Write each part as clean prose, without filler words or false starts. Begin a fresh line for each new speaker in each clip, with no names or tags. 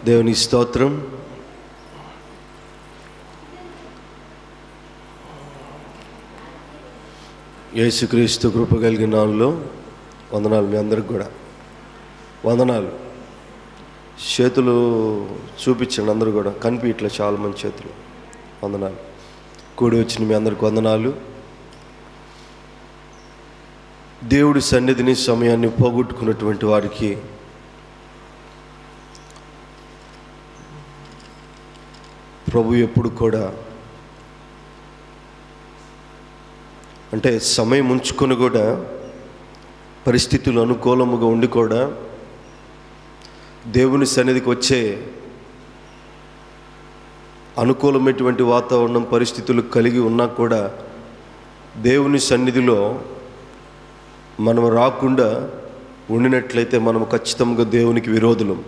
దేవుని స్తోత్రం. యేసుక్రీస్తు కృప కలిగిన నాలుగులో వందనాలు. మీ అందరికి కూడా వందనాలు. చేతులు చూపించండి అందరూ కూడా, కనిపించట్లే చాలామంది చేతులు. వందనాలు. కూడి వచ్చిన మీ అందరికి వందనాలు. దేవుడి సన్నిధిని సమయాన్ని పోగొట్టుకున్నటువంటి వారికి ప్రభు ఎప్పుడు కూడా అంటే సమయం ఉంచుకొని కూడా, పరిస్థితులు అనుకూలముగా ఉండి కూడా దేవుని సన్నిధికి వచ్చే అనుకూలమైనటువంటి వాతావరణం పరిస్థితులు కలిగి ఉన్నా కూడా దేవుని సన్నిధిలో మనం రాకుండా ఉండినట్లయితే మనం ఖచ్చితంగా దేవునికి విరోధులం.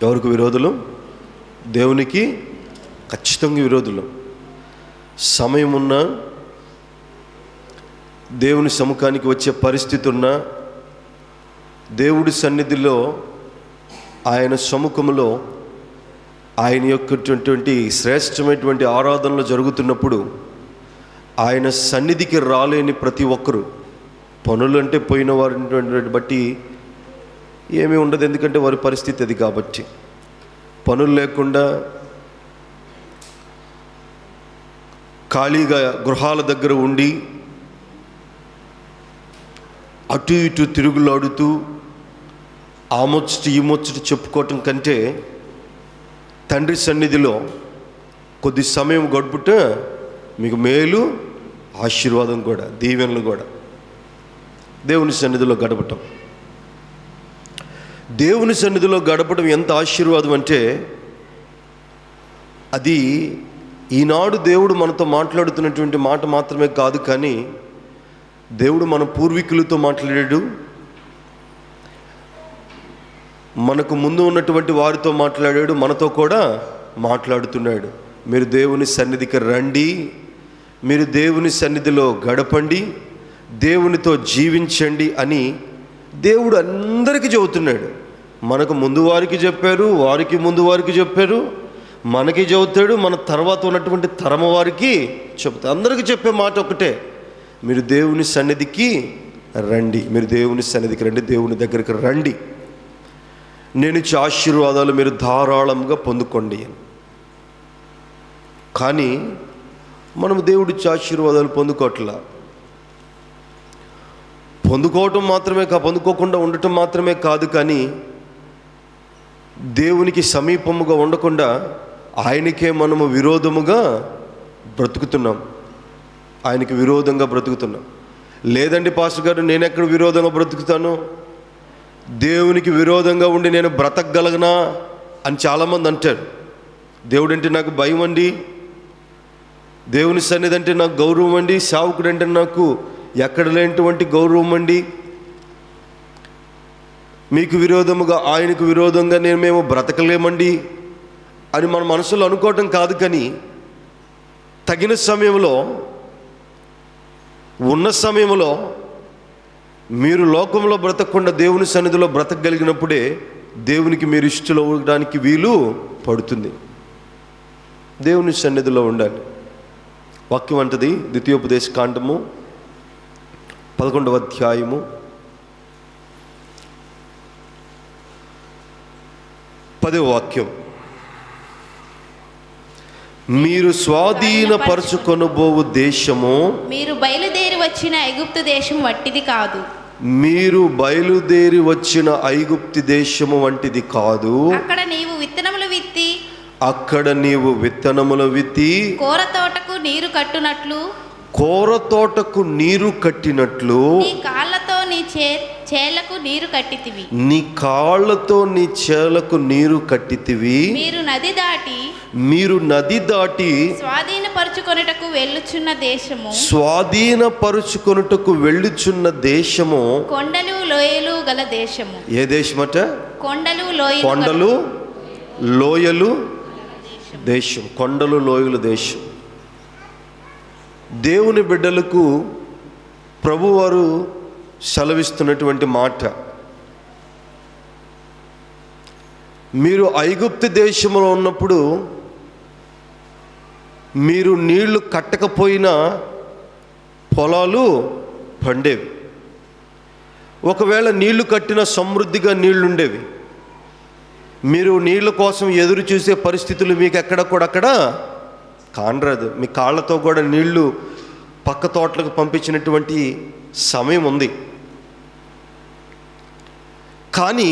ఎవరికి విరోధులం? దేవునికి ఖచ్చితంగా విరోధులం. సమయం ఉన్నా, దేవుని సముఖానికి వచ్చే పరిస్థితి ఉన్నా, దేవుడి సన్నిధిలో ఆయన సముఖంలో ఆయన యొక్కటువంటి శ్రేష్టమైనటువంటి ఆరాధనలు జరుగుతున్నప్పుడు ఆయన సన్నిధికి రాలేని ప్రతి ఒక్కరు, పనులు అంటే పోయిన వారిని బట్టి ఏమీ ఉండదు, ఎందుకంటే వారి పరిస్థితి అది కాబట్టి. పనులు లేకుండా ఖాళీగా గృహాల దగ్గర ఉండి అటు ఇటు తిరుగులాడుతూ ఆ ముచ్చట ఈ ముచ్చట చెప్పుకోవటం కంటే తండ్రి సన్నిధిలో కొద్ది సమయం గడుపుట మీకు మేలు, ఆశీర్వాదం కూడా, దీవెనలు కూడా. దేవుని సన్నిధిలో గడపటం, దేవుని సన్నిధిలో గడపడం ఎంత ఆశీర్వాదం అంటే, అది ఈనాడు దేవుడు మనతో మాట్లాడుతున్నటువంటి మాట మాత్రమే కాదు, కానీ దేవుడు మన పూర్వీకులతో మాట్లాడాడు, మనకు ముందు ఉన్నటువంటి వారితో మాట్లాడాడు, మనతో కూడా మాట్లాడుతున్నాడు. మీరు దేవుని సన్నిధికి రండి, మీరు దేవుని సన్నిధిలో గడపండి, దేవునితో జీవించండి అని దేవుడు అందరికీ చెబుతున్నాడు. మనకు ముందు వారికి చెప్పారు, వారికి ముందు వారికి చెప్పారు, మనకి చెబుతాడు, మన తర్వాత ఉన్నటువంటి తరమ వారికి చెబుతాడు. అందరికీ చెప్పే మాట ఒకటే, మీరు దేవుని సన్నిధికి రండి, మీరు దేవుని సన్నిధికి రండి, దేవుని దగ్గరికి రండి, నేను ఇచ్చే ఆశీర్వాదాలు మీరు ధారాళంగా పొందుకోండి అని. కానీ మనం దేవుడిచ్చే ఆశీర్వాదాలు పొందుకోవటం మాత్రమే పొందుకోకుండా ఉండటం మాత్రమే కాదు, కానీ దేవునికి సమీపముగా ఉండకుండా ఆయనకే మనము విరోధముగా బ్రతుకుతున్నాం, ఆయనకి విరోధంగా బ్రతుకుతున్నాం. లేదండి పాస్టర్ గారు, నేను ఎక్కడ విరోధంగా బ్రతుకుతాను, దేవునికి విరోధంగా ఉండి నేను బ్రతకగలగనా అని చాలామంది అంటారు. దేవుడు అంటే నాకు భయం అండి, దేవుని సన్నిధి అంటే నాకు గౌరవం అండి, సేవకుడు అంటే నాకు ఎక్కడ లేనటువంటి గౌరవం అండి, మీకు విరోధముగా ఆయనకు విరోధంగా మేము బ్రతకలేమండి అని మన మనసులో అనుకోవటం కాదు. కానీ తగిన సమయంలో, ఉన్న సమయంలో మీరు లోకంలో బ్రతకకుండా దేవుని సన్నిధిలో బ్రతకగలిగినప్పుడే దేవునికి మీరు ఇష్టలు అవ్వడానికి వీలు పడుతుంది. దేవుని సన్నిధిలో ఉండాలి. వాక్యం అంటది, ద్వితీయోపదేశ కాండము 11వ అధ్యాయము 10వ వాక్యం, మీరు స్వాధీనపరచుకొనబోవు దేశము,
మీరు బయలుదేరి వచ్చిన ఐగుప్తు దేశం వట్టిది కాదు,
మీరు బయలుదేరి వచ్చిన ఐగుప్తి దేశము వంటిది కాదు,
అక్కడ నీవు విత్తనములు విత్తి కూర తోటకు నీరు కట్టినట్లు నీ కాళ్ళతో నీ చేలకు నీరు కట్టితివి, మీరు నది దాటి స్వాధీనపరచుకొనుటకు వెళ్ళుచున్న దేశము కొండలు లోయలు గల దేశము.
ఏ దేశమట?
కొండలు
లోయలు దేశం, కొండలు లోయలు దేశం. దేవుని బిడ్డలకు ప్రభువారు సెలవిస్తున్నటువంటి మాట, మీరు ఐగుప్తు దేశంలో ఉన్నప్పుడు మీరు నీళ్లు కట్టకపోయినా పొలాలు పండేవి. ఒకవేళ నీళ్లు కట్టిన సమృద్ధిగా నీళ్లుండేవి. మీరు నీళ్ళ కోసం ఎదురు చూసే పరిస్థితులు మీకు ఎక్కడ కూడా అక్కడ కానరాదు. మీ కాళ్ళతో కూడా నీళ్లు పక్క తోటలకు పంపించినటువంటి సమయం ఉంది. కానీ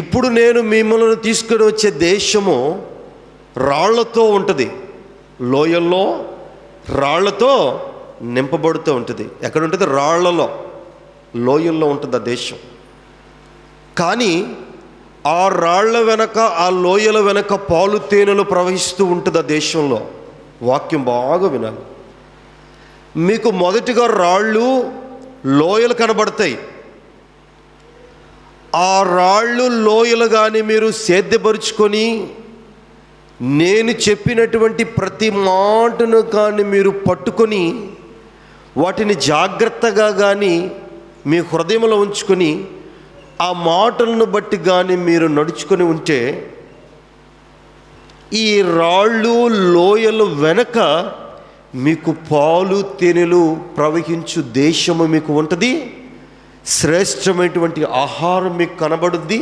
ఇప్పుడు నేను మిమ్మల్ని తీసుకొని వచ్చే దేశము రాళ్లతో ఉంటుంది, లోయల్లో రాళ్లతో నింపబడుతూ ఉంటుంది. ఎక్కడ ఉంటుంది? రాళ్లలో, లోయల్లో ఉంటుంది ఆ దేశం. కానీ ఆ రాళ్ల వెనక, ఆ లోయల వెనక పాలు తేనెలు ప్రవహిస్తూ ఉంటుంది ఆ దేశంలో. వాక్యం బాగా వినాలి. మీకు మొదటిగా రాళ్ళు, లోయలు కనబడతాయి. ఆ రాళ్ళు, లోయలు కానీ మీరు సేద్యపరుచుకొని నేను చెప్పినటువంటి ప్రతి మాటను కానీ మీరు పట్టుకొని వాటిని జాగ్రత్తగా కానీ మీ హృదయంలో ఉంచుకొని ఆ మాటలను బట్టి కానీ మీరు నడుచుకొని ఉంటే ఈ రాళ్ళు, లోయలు వెనక మీకు పాలు తేనెలు ప్రవహించు దేశము మీకు ఉంటుంది. శ్రేష్టమైనటువంటి ఆహారం మీకు కనబడుద్ది.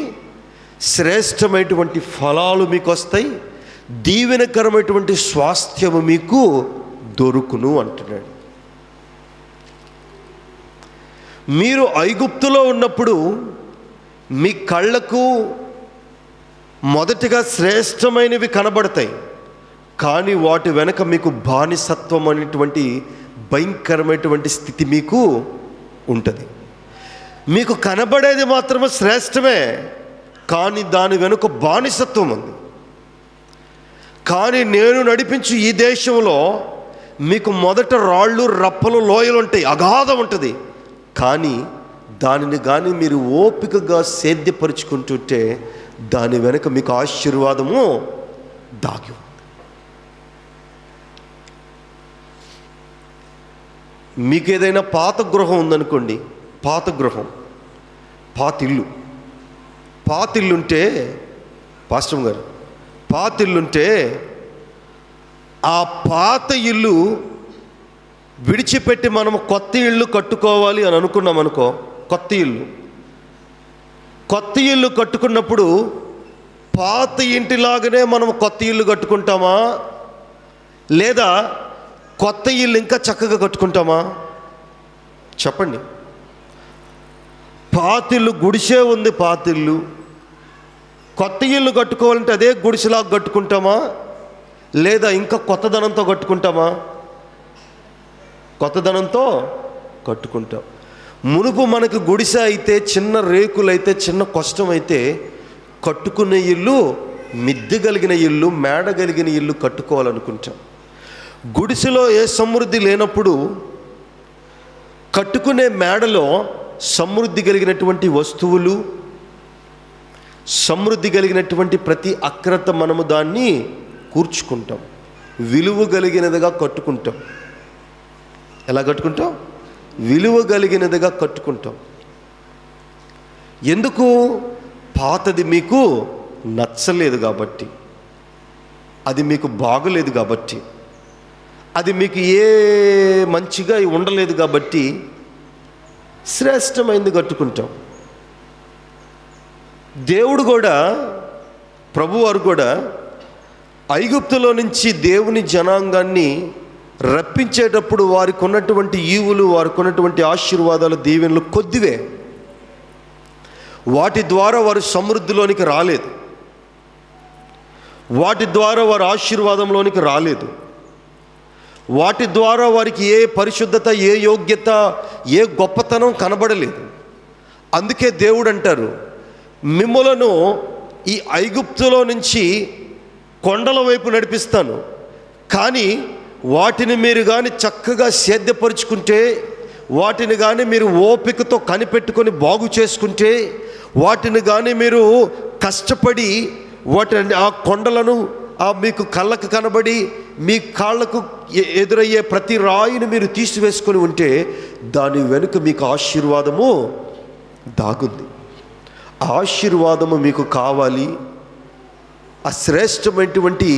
శ్రేష్టమైనటువంటి ఫలాలు మీకు వస్తాయి. దీవెనకరమైనటువంటి స్వాస్థ్యము మీకు దొరుకును అంటున్నాడు. మీరు ఐగుప్తులో ఉన్నప్పుడు మీ కళ్ళకు మొదటిగా శ్రేష్టమైనవి కనబడతాయి. కానీ వాటి వెనక మీకు బానిసత్వం అనేటువంటి భయంకరమైనటువంటి స్థితి మీకు ఉంటుంది. మీకు కనబడేది మాత్రమే శ్రేష్టమే, కానీ దాని వెనుక బానిసత్వం ఉంది. కానీ నేను నడిపించు ఈ దేశంలో మీకు మొదట రాళ్ళు, రప్పలు, లోయలు ఉంటాయి, అగాధం ఉంటుంది. కానీ దానిని కానీ మీరు ఓపికగా సేద్యపరుచుకుంటుంటే దాని వెనుక మీకు ఆశీర్వాదము దాగి ఉంది. మీకు ఏదైనా పాత గృహం ఉందనుకోండి, పాత గృహం, పాతిల్లుంటే పాస్టర్ గారు, పాతిల్లుంటే ఆ పాత ఇల్లు విడిచిపెట్టి మనము కొత్త ఇల్లు కట్టుకోవాలి అని అనుకున్నాం అనుకో. కొత్త ఇల్లు కట్టుకున్నప్పుడు పాత ఇంటిలాగానే మనం కొత్త ఇల్లు కట్టుకుంటామా, లేదా కొత్త ఇల్లు ఇంకా చక్కగా కట్టుకుంటామా? చెప్పండి. పాతిల్లు, గుడిసే ఉంది పాతిల్లు. కొత్త ఇల్లు కట్టుకోవాలంటే అదే గుడిసెలాగా కట్టుకుంటామా, లేదా ఇంకా కొత్తదనంతో కట్టుకుంటామా? కొత్తదనంతో కట్టుకుంటాం. మునుపు మనకు గుడిసె అయితే, చిన్న రేకులైతే, చిన్న కష్టమైతే కట్టుకునే ఇల్లు, మిద్దె కలిగిన ఇల్లు, మేడ కలిగిన ఇల్లు కట్టుకోవాలనుకుంటాం. గుడిసెలో ఏ సమృద్ధి లేనప్పుడు కట్టుకునే మేడలో సమృద్ధి కలిగినటువంటి వస్తువులు, సమృద్ధి కలిగినటువంటి ప్రతి అక్రత మనము దాన్ని కూర్చుకుంటాం. విలువ కలిగినదిగా కట్టుకుంటాం. ఎలా కట్టుకుంటాం? విలువ కలిగినదిగా కట్టుకుంటాం. ఎందుకు? పాతది మీకు నచ్చలేదు కాబట్టి, అది మీకు బాగలేదు కాబట్టి, అది మీకు ఏ మంచిగా ఉండలేదు కాబట్టి శ్రేష్టమైంది కట్టుకుంటాం. దేవుడు కూడా, ప్రభువారు కూడా ఐగుప్తులో నుంచి దేవుని జనాంగాన్ని రప్పించేటప్పుడు వారికి ఉన్నటువంటి ఈవులు, వారికి ఉన్నటువంటి ఆశీర్వాదాలు, దీవెనలు కొద్దివే. వాటి ద్వారా వారు సమృద్ధిలోనికి రాలేదు. వాటి ద్వారా వారు ఆశీర్వాదంలోనికి రాలేదు. వాటి ద్వారా వారికి ఏ పరిశుద్ధత, ఏ యోగ్యత, ఏ గొప్పతనం కనబడలేదు. అందుకే దేవుడు అంటారు, మిమ్మలను ఈ ఐగుప్తులో నుంచి కొండల వైపు నడిపిస్తాను, కానీ వాటిని మీరు కానీ చక్కగా సేద్యపరుచుకుంటే, వాటిని కానీ మీరు ఓపికతో కనిపెట్టుకొని బాగు చేసుకుంటే, వాటిని కానీ మీరు కష్టపడి వాటిని, ఆ కొండలను మీకు కళ్ళకు కనబడి మీ కాళ్ళకు ఎదురయ్యే ప్రతి రాయిని మీరు తీసివేసుకొని ఉంటే దాని వెనుక మీకు ఆశీర్వాదము దాగుంది. ఆశీర్వాదము మీకు కావాలి, ఆ శ్రేష్టమైనటువంటి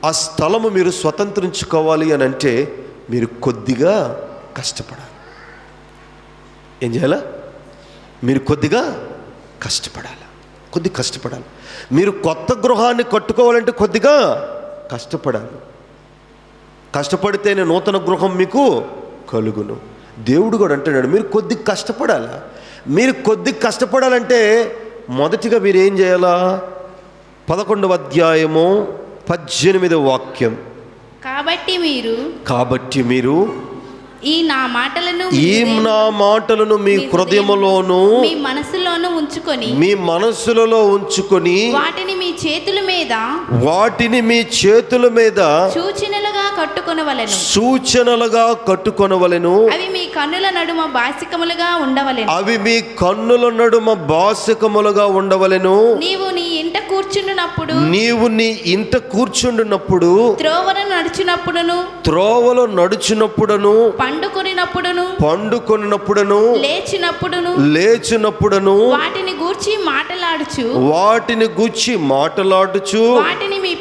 ఆ స్థలము మీరు స్వతంత్రించుకోవాలి అని అంటే మీరు కొద్దిగా కష్టపడాలి. ఏం చేయాలా? మీరు కొద్దిగా కష్టపడాలి, కొద్దిగా కష్టపడాలి. మీరు కొత్త గృహాన్ని కట్టుకోవాలంటే కొద్దిగా కష్టపడాలి. కష్టపడితేనే నూతన గృహం మీకు కలుగును. దేవుడు కూడా అంటున్నాడు మీరు కొద్దిగా కష్టపడాలా. మీరు కొద్దిగా కష్టపడాలంటే మొదటిగా మీరు ఏం చేయాలా? 11వ అధ్యాయము 18వ వాక్యం.
కాబట్టి మీరు ఈ నా మాటలను మీ హృదయములోను మీ మనస్సులలో ఉంచుకొని వాటిని మీ చేతుల మీద సూచనలుగా కట్టుకొనవలెను. అవి మీ కన్నుల నడుమ బాసికములుగా ఉండవలెను. నీవు నీ ఇంట కూర్చుండునప్పుడు త్రోవలో నడుచునప్పుడును పండుకొనినప్పుడును లేచినప్పుడును వాటిని గూర్చి మాటలాడుచు వాటిని మీ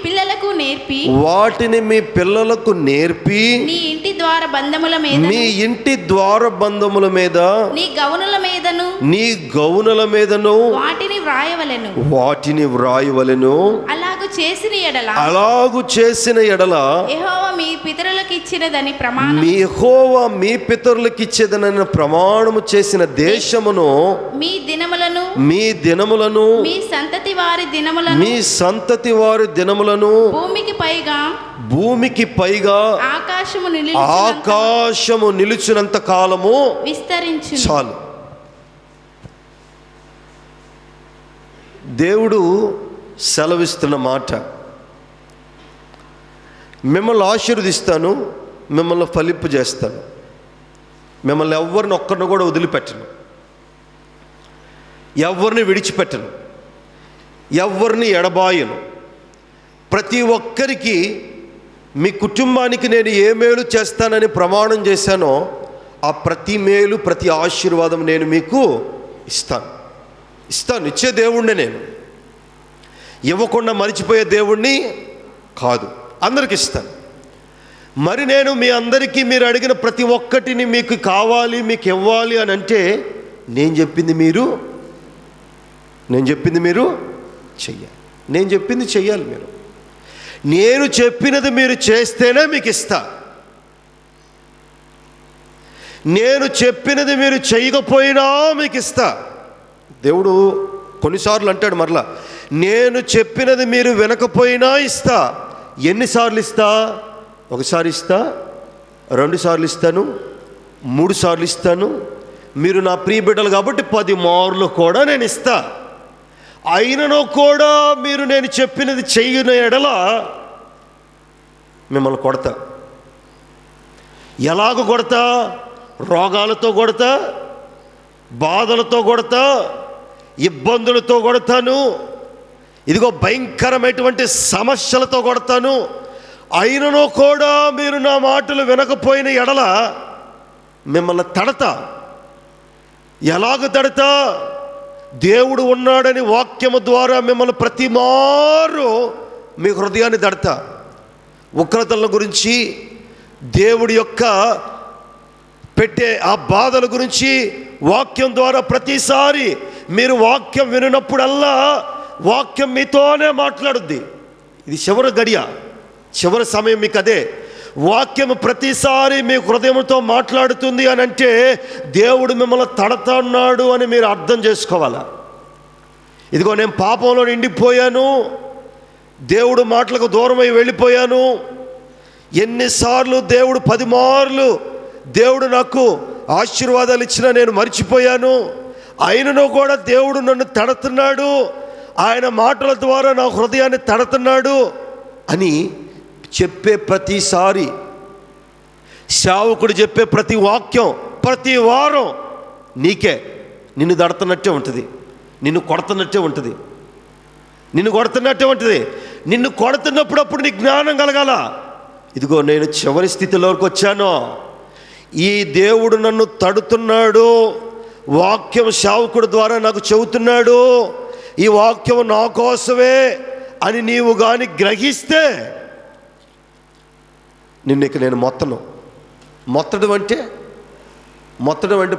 పిల్లలకు నేర్పి నీ ఇంటి ద్వారబంధముల మీద నీ గౌనుల మీదను వాటిని వ్రాయవలెను. అలాగు చేసిన ఎడల యెహోవా మీ పితరులకు ఇచ్చేదనని ప్రమాణము చేసిన దేశమును మీ దినములను మీ సంతతి వారి దినములను భూమికి పైగా ఆకాశము నిలుచునంత కాలము విస్తరించు. చాలు. దేవుడు సెలవిస్తున్న మాట, మిమ్మల్ని ఆశీర్వదిస్తాను, మిమ్మల్ని ఫలింపు చేస్తాను, మిమ్మల్ని ఒక్కరిని కూడా వదిలిపెట్టను, ఎవరిని విడిచిపెట్టను, ఎవరిని ఎడబాయను. ప్రతి ఒక్కరికి మీ కుటుంబానికి నేను ఏ మేలు చేస్తానని ప్రమాణం చేశానో ఆ ప్రతి మేలు ప్రతి ఆశీర్వాదం నేను మీకు ఇస్తాను. ఇచ్చే దేవుణ్ణి నేను, ఇవ్వకుండా మరిచిపోయే దేవుణ్ణి కాదు, అందరికి ఇస్తాను. మరి నేను మీ అందరికీ మీరు అడిగిన ప్రతి ఒక్కటిని మీకు కావాలి, మీకు ఇవ్వాలి అని అంటే నేను చెప్పింది మీరు చెయ్యాలి. నేను చెప్పింది చెయ్యాలి. నేను చెప్పినది మీరు చేస్తేనే మీకు ఇస్తా. నేను చెప్పినది మీరు చేయకపోయినా మీకు ఇస్తా. దేవుడు కొన్నిసార్లు అంటాడు మరలా, నేను చెప్పినది మీరు వినకపోయినా ఇస్తా. ఎన్నిసార్లు ఇస్తా? ఒకసారి ఇస్తా, 2 సార్లు ఇస్తాను, 3 సార్లు ఇస్తాను. మీరు నా ప్రియ బిడ్డలు కాబట్టి 10 మార్లు కూడా నేను ఇస్తా. అయినను కూడా మీరు నేను చెప్పినది చెయ్యని ఎడల మిమ్మల్ని కొడతా. ఎలాగ కొడతా? రోగాలతో కొడతా, బాధలతో కొడతా, ఇబ్బందులతో కొడతాను, ఇదిగో భయంకరమైనటువంటి సమస్యలతో కొడతాను. అయినను కూడా మీరు నా మాటలు వినకపోయిన ఎడల మిమ్మల్ని తడతా. ఎలాగ తడతా? దేవుడు ఉన్నాడని వాక్యము ద్వారా మిమ్మల్ని ప్రతి మారు మీ హృదయాన్ని తడతా. ఉగ్రతల గురించి, దేవుడి యొక్క పెట్టే ఆ బాధల గురించి వాక్యం ద్వారా ప్రతిసారి మీరు వాక్యం వినప్పుడల్లా వాక్యం మీతోనే మాట్లాడుద్ది. ఇది చివరి గడియ, చివరి సమయం మీకు అదే. వాక్యం ప్రతిసారి మీ హృదయంతో మాట్లాడుతుంది అని అంటే దేవుడు మిమ్మల్ని తడతాడు అని మీరు అర్థం చేసుకోవాలా. ఇదిగో నేను పాపంలో నిండిపోయాను, దేవుడు మాటలకు దూరమై వెళ్ళిపోయాను. ఎన్నిసార్లు దేవుడు 10 మార్లు దేవుడు నాకు ఆశీర్వాదాలు ఇచ్చినా నేను మర్చిపోయాను. అయినను కూడా దేవుడు నన్ను తడుతున్నాడు, ఆయన మాటల ద్వారా నా హృదయాన్ని తడుతున్నాడు అని చెప్పే ప్రతిసారి, సేవకుడు చెప్పే ప్రతి వాక్యం ప్రతి వారం నీకే నిన్ను తడుతున్నట్టే ఉంటుంది, నిన్ను కొడుతున్నట్టే ఉంటుంది, నిన్ను కొడుతున్నప్పుడు అప్పుడు నీ జ్ఞానం కలగాల. ఇదిగో నేను చివరి స్థితిలోకి వచ్చాను, ఈ దేవుడు నన్ను తడుతున్నాడు, వాక్యం సేవకుడు ద్వారా నాకు చెబుతున్నాడు, ఈ వాక్యం నా కోసమే అని నీవు కానీ గ్రహిస్తే నిన్ను ఇక నేను మొత్తడం అంటే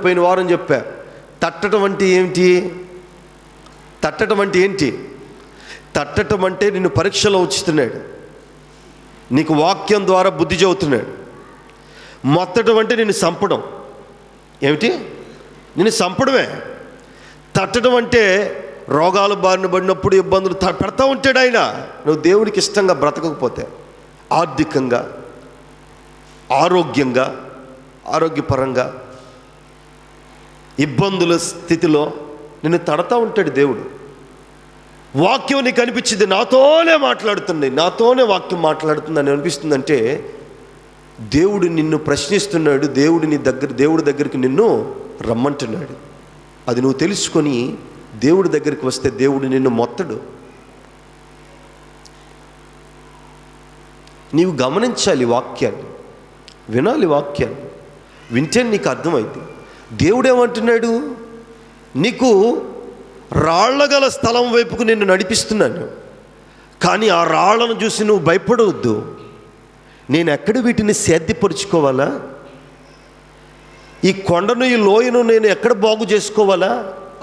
పోయిన వారం చెప్పా. తట్టడం అంటే ఏంటి? తట్టడం అంటే నిన్ను పరీక్షలో ఉంచుతున్నాడు, నీకు వాక్యం ద్వారా బుద్ధి చెబుతున్నాడు. మొత్తడం అంటే నిన్ను చంపడం. ఏమిటి? నిన్ను చంపడమే. తట్టడం అంటే రోగాలు బారిన పడినప్పుడు ఇబ్బందులు పెడతా ఉంటాడు ఆయన. నువ్వు దేవుడికి ఇష్టంగా బ్రతకకపోతే, ఆర్థికంగా, ఆరోగ్యపరంగా ఇబ్బందుల స్థితిలో నిన్ను తడతా ఉంటాడు దేవుడు. వాక్యం నీకు అనిపించింది నాతోనే మాట్లాడుతుంది, నాతోనే వాక్యం మాట్లాడుతుంది అని అనిపిస్తుందంటే దేవుడు నిన్ను ప్రశ్నిస్తున్నాడు, దేవుడి దగ్గరికి నిన్ను రమ్మంటున్నాడు. అది నువ్వు తెలుసుకొని దేవుడి దగ్గరికి వస్తే దేవుడు నిన్ను మొత్తడు. నీవు గమనించాలి వాక్యాన్ని, వినాలి వాక్యాన్ని. వింటే నీకు అర్థమైంది. దేవుడు ఏమంటున్నాడు? నీకు రాళ్ళగల స్థలం వైపుకు నిన్ను నడిపిస్తున్నాను, కానీ ఆ రాళ్లను చూసి నువ్వు భయపడవద్దు. నేను ఎక్కడ వీటిని సేద్యపరుచుకోవాలా? ఈ కొండను, ఈ లోయను నేను ఎక్కడ బాగు చేసుకోవాలా?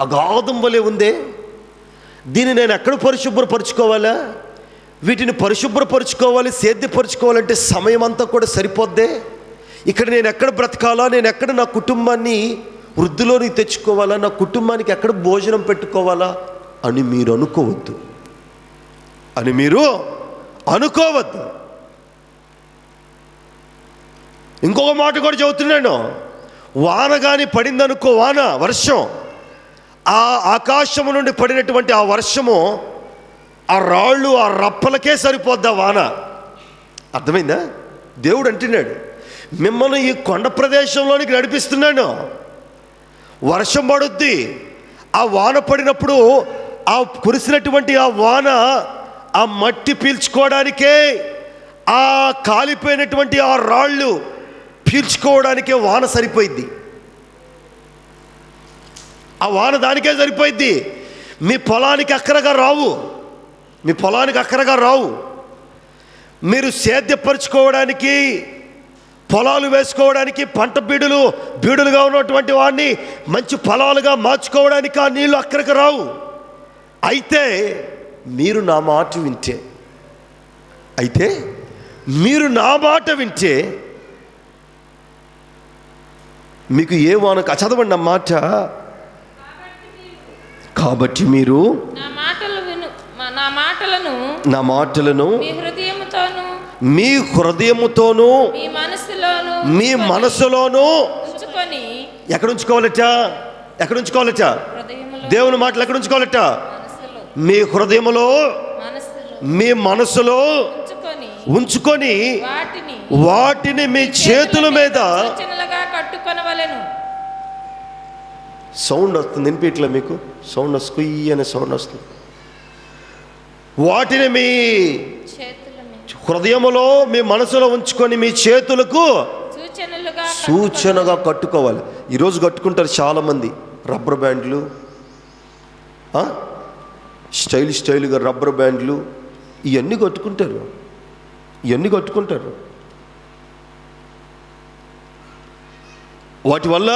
అగాధం వలె ఉందే, దీన్ని నేను ఎక్కడ పరిశుభ్రపరుచుకోవాలా? వీటిని పరిశుభ్రపరుచుకోవాలి, సేద్యపరుచుకోవాలంటే సమయం అంతా కూడా సరిపోద్దే. ఇక్కడ నేను ఎక్కడ బ్రతకాలా? నేను ఎక్కడ నా కుటుంబాన్ని వృద్ధిలోనికి తెచ్చుకోవాలా? నా కుటుంబానికి ఎక్కడ భోజనం పెట్టుకోవాలా అని మీరు అనుకోవద్దు. ఇంకొక మాట కూడా చెబుతున్నాను. వాన కానీ పడిందనుకో, వర్షం, ఆ ఆకాశము నుండి పడినటువంటి ఆ వర్షము ఆ రాళ్ళు, ఆ రప్పలకే సరిపోద్దా వాన? అర్థమైందా? దేవుడు అంటున్నాడు, మిమ్మల్ని ఈ కొండ ప్రదేశంలోనికి నడిపిస్తున్నాను. వర్షం పడుద్ది, ఆ వాన పడినప్పుడు ఆ కురిసినటువంటి ఆ వాన ఆ మట్టి పీల్చుకోవడానికే, ఆ కాలిపోయినటువంటి ఆ రాళ్ళు పీల్చుకోవడానికే వాన సరిపోయింది. ఆ వాన దానికే సరిపోయింది. మీ పొలానికి అక్కరగా రావు. మీరు సేద్యపరుచుకోవడానికి, పొలాలు వేసుకోవడానికి, పంట బీడులుగా ఉన్నటువంటి వాడిని మంచి పొలాలుగా మార్చుకోవడానికి ఆ నీళ్ళు అక్కడికి రావు. అయితే మీరు నా మాట వింటే మీకు ఏ వాన చదవండి ఆ మాట. కాబట్టి మీరు నా మాటలను మీ హృదయముతోను మీ మనసులోను ఎక్కడ ఉంచుకోవాలట? దేవుని మాటలు ఎక్కడ ఉంచుకోవాలట? మీ హృదయములో, మీ మనసులో ఉంచుకొని వాటిని మీ చేతుల మీద సౌండ్ వస్తుంది. వినిపించట్లే మీకు? సౌండ్ స్కుయ్యి అనే సౌండ్ వస్తుంది. వాటిని మీ హృదయములో, మీ మనసులో ఉంచుకొని మీ చేతులకు సూచనగా కట్టుకోవాలి. ఈరోజు కట్టుకుంటారు చాలామంది రబ్బర్ బ్యాండ్లు, స్టైల్గా రబ్బర్ బ్యాండ్లు, ఇవన్నీ కట్టుకుంటారు. వాటి వల్ల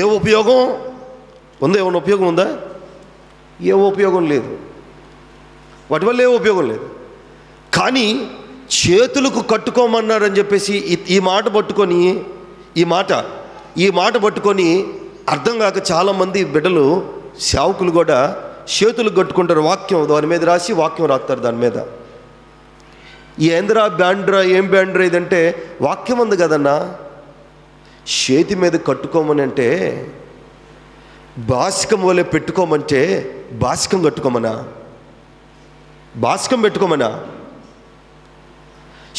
ఏ ఉపయోగం ఉందా? ఏమైనా ఉపయోగం ఉందా? ఏ ఉపయోగం లేదు. వాటి వల్ల ఏ ఉపయోగం లేదు. కానీ చేతులకు కట్టుకోమన్నారని చెప్పేసి ఈ మాట పట్టుకొని అర్థం కాక చాలామంది బిడ్డలు, సేవకులు కూడా చేతులకు కట్టుకుంటారు. వాక్యం దాని మీద రాసి వాక్యం రాస్తారు దాని మీద. ఏంద్రా బ్యాండ్రా, ఏం బ్యాండ్రా ఇదంటే వాక్యం ఉంది కదన్నా. చేతి మీద కట్టుకోమని అంటే బాసికం వలె పెట్టుకోమంటే బాసికం పెట్టుకోమనా?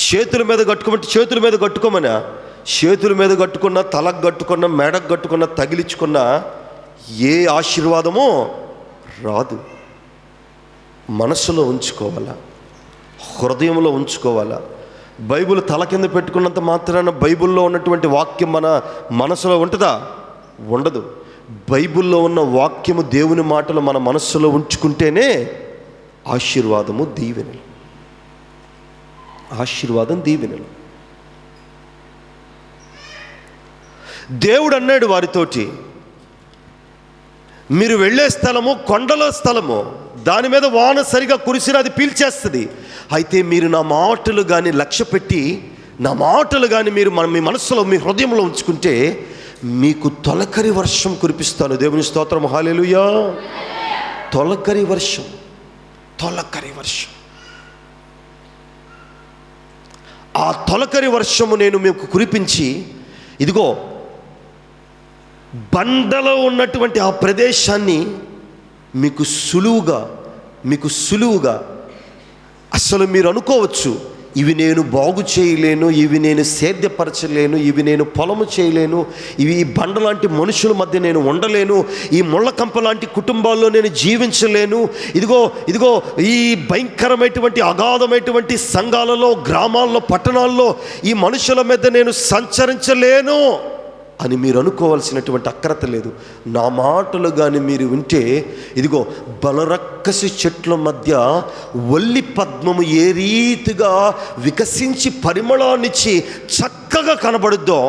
చేతుల మీద కట్టుకోమంటే చేతుల మీద కట్టుకోమనా? చేతుల మీద కట్టుకున్న, తలకు కట్టుకున్న, మెడకు కట్టుకున్న, తగిలించుకున్న ఏ ఆశీర్వాదమో రాదు. మనసులో ఉంచుకోవాలా, హృదయంలో ఉంచుకోవాలా. బైబిల్ తల కింద పెట్టుకున్నంత మాత్రాన బైబిల్లో ఉన్నటువంటి వాక్యం మన మనసులో ఉంటుందా? ఉండదు. బైబిల్లో ఉన్న వాక్యము, దేవుని మాటలు మన మనస్సులో ఉంచుకుంటేనే ఆశీర్వాదము, దీవెనలు. ఆశీర్వాదం, దీవెనలు. దేవుడు అన్నాడు వారితోటి, మీరు వెళ్ళే స్థలము కొండల స్థలము, దాని మీద వాన సరిగా కురిసినా అది పీల్చేస్తుంది. అయితే మీరు నా మాటలు కానీ లక్ష్య పెట్టి, నా మాటలు కానీ మీరు మీ మనస్సులో, మీ హృదయంలో ఉంచుకుంటే మీకు తొలకరి వర్షం కురిపిస్తాను. దేవుని స్తోత్రం, హల్లెలూయా. తొలకరి వర్షం, తొలకరి వర్షం. ఆ తొలకరి వర్షము నేను మీకు కురిపించి, ఇదిగో బండలో ఉన్నటువంటి ఆ ప్రదేశాన్ని మీకు సులువుగా అసలు మీరు అనుకోవచ్చు, ఇవి నేను బాగు చేయలేను, ఇవి నేను సేద్యపరచలేను, ఇవి నేను పొలము చేయలేను, ఇవి ఈ బండ లాంటి మనుషుల మధ్య నేను ఉండలేను, ఈ ముళ్ళకంప లాంటి కుటుంబాల్లో నేను జీవించలేను, ఇదిగో ఈ భయంకరమైనటువంటి అగాధమైనటువంటి సంఘాలలో, గ్రామాల్లో, పట్టణాల్లో ఈ మనుషుల మీద నేను సంచరించలేను అని మీరు అనుకోవాల్సినటువంటి అక్రత లేదు. నా మాటలు కానీ మీరు వింటే, ఇదిగో బలరక్కసి చెట్ల మధ్య ఒల్లి పద్మము ఏ రీతిగా వికసించి పరిమళాన్నిచ్చి చక్కగా కనబడుద్దో,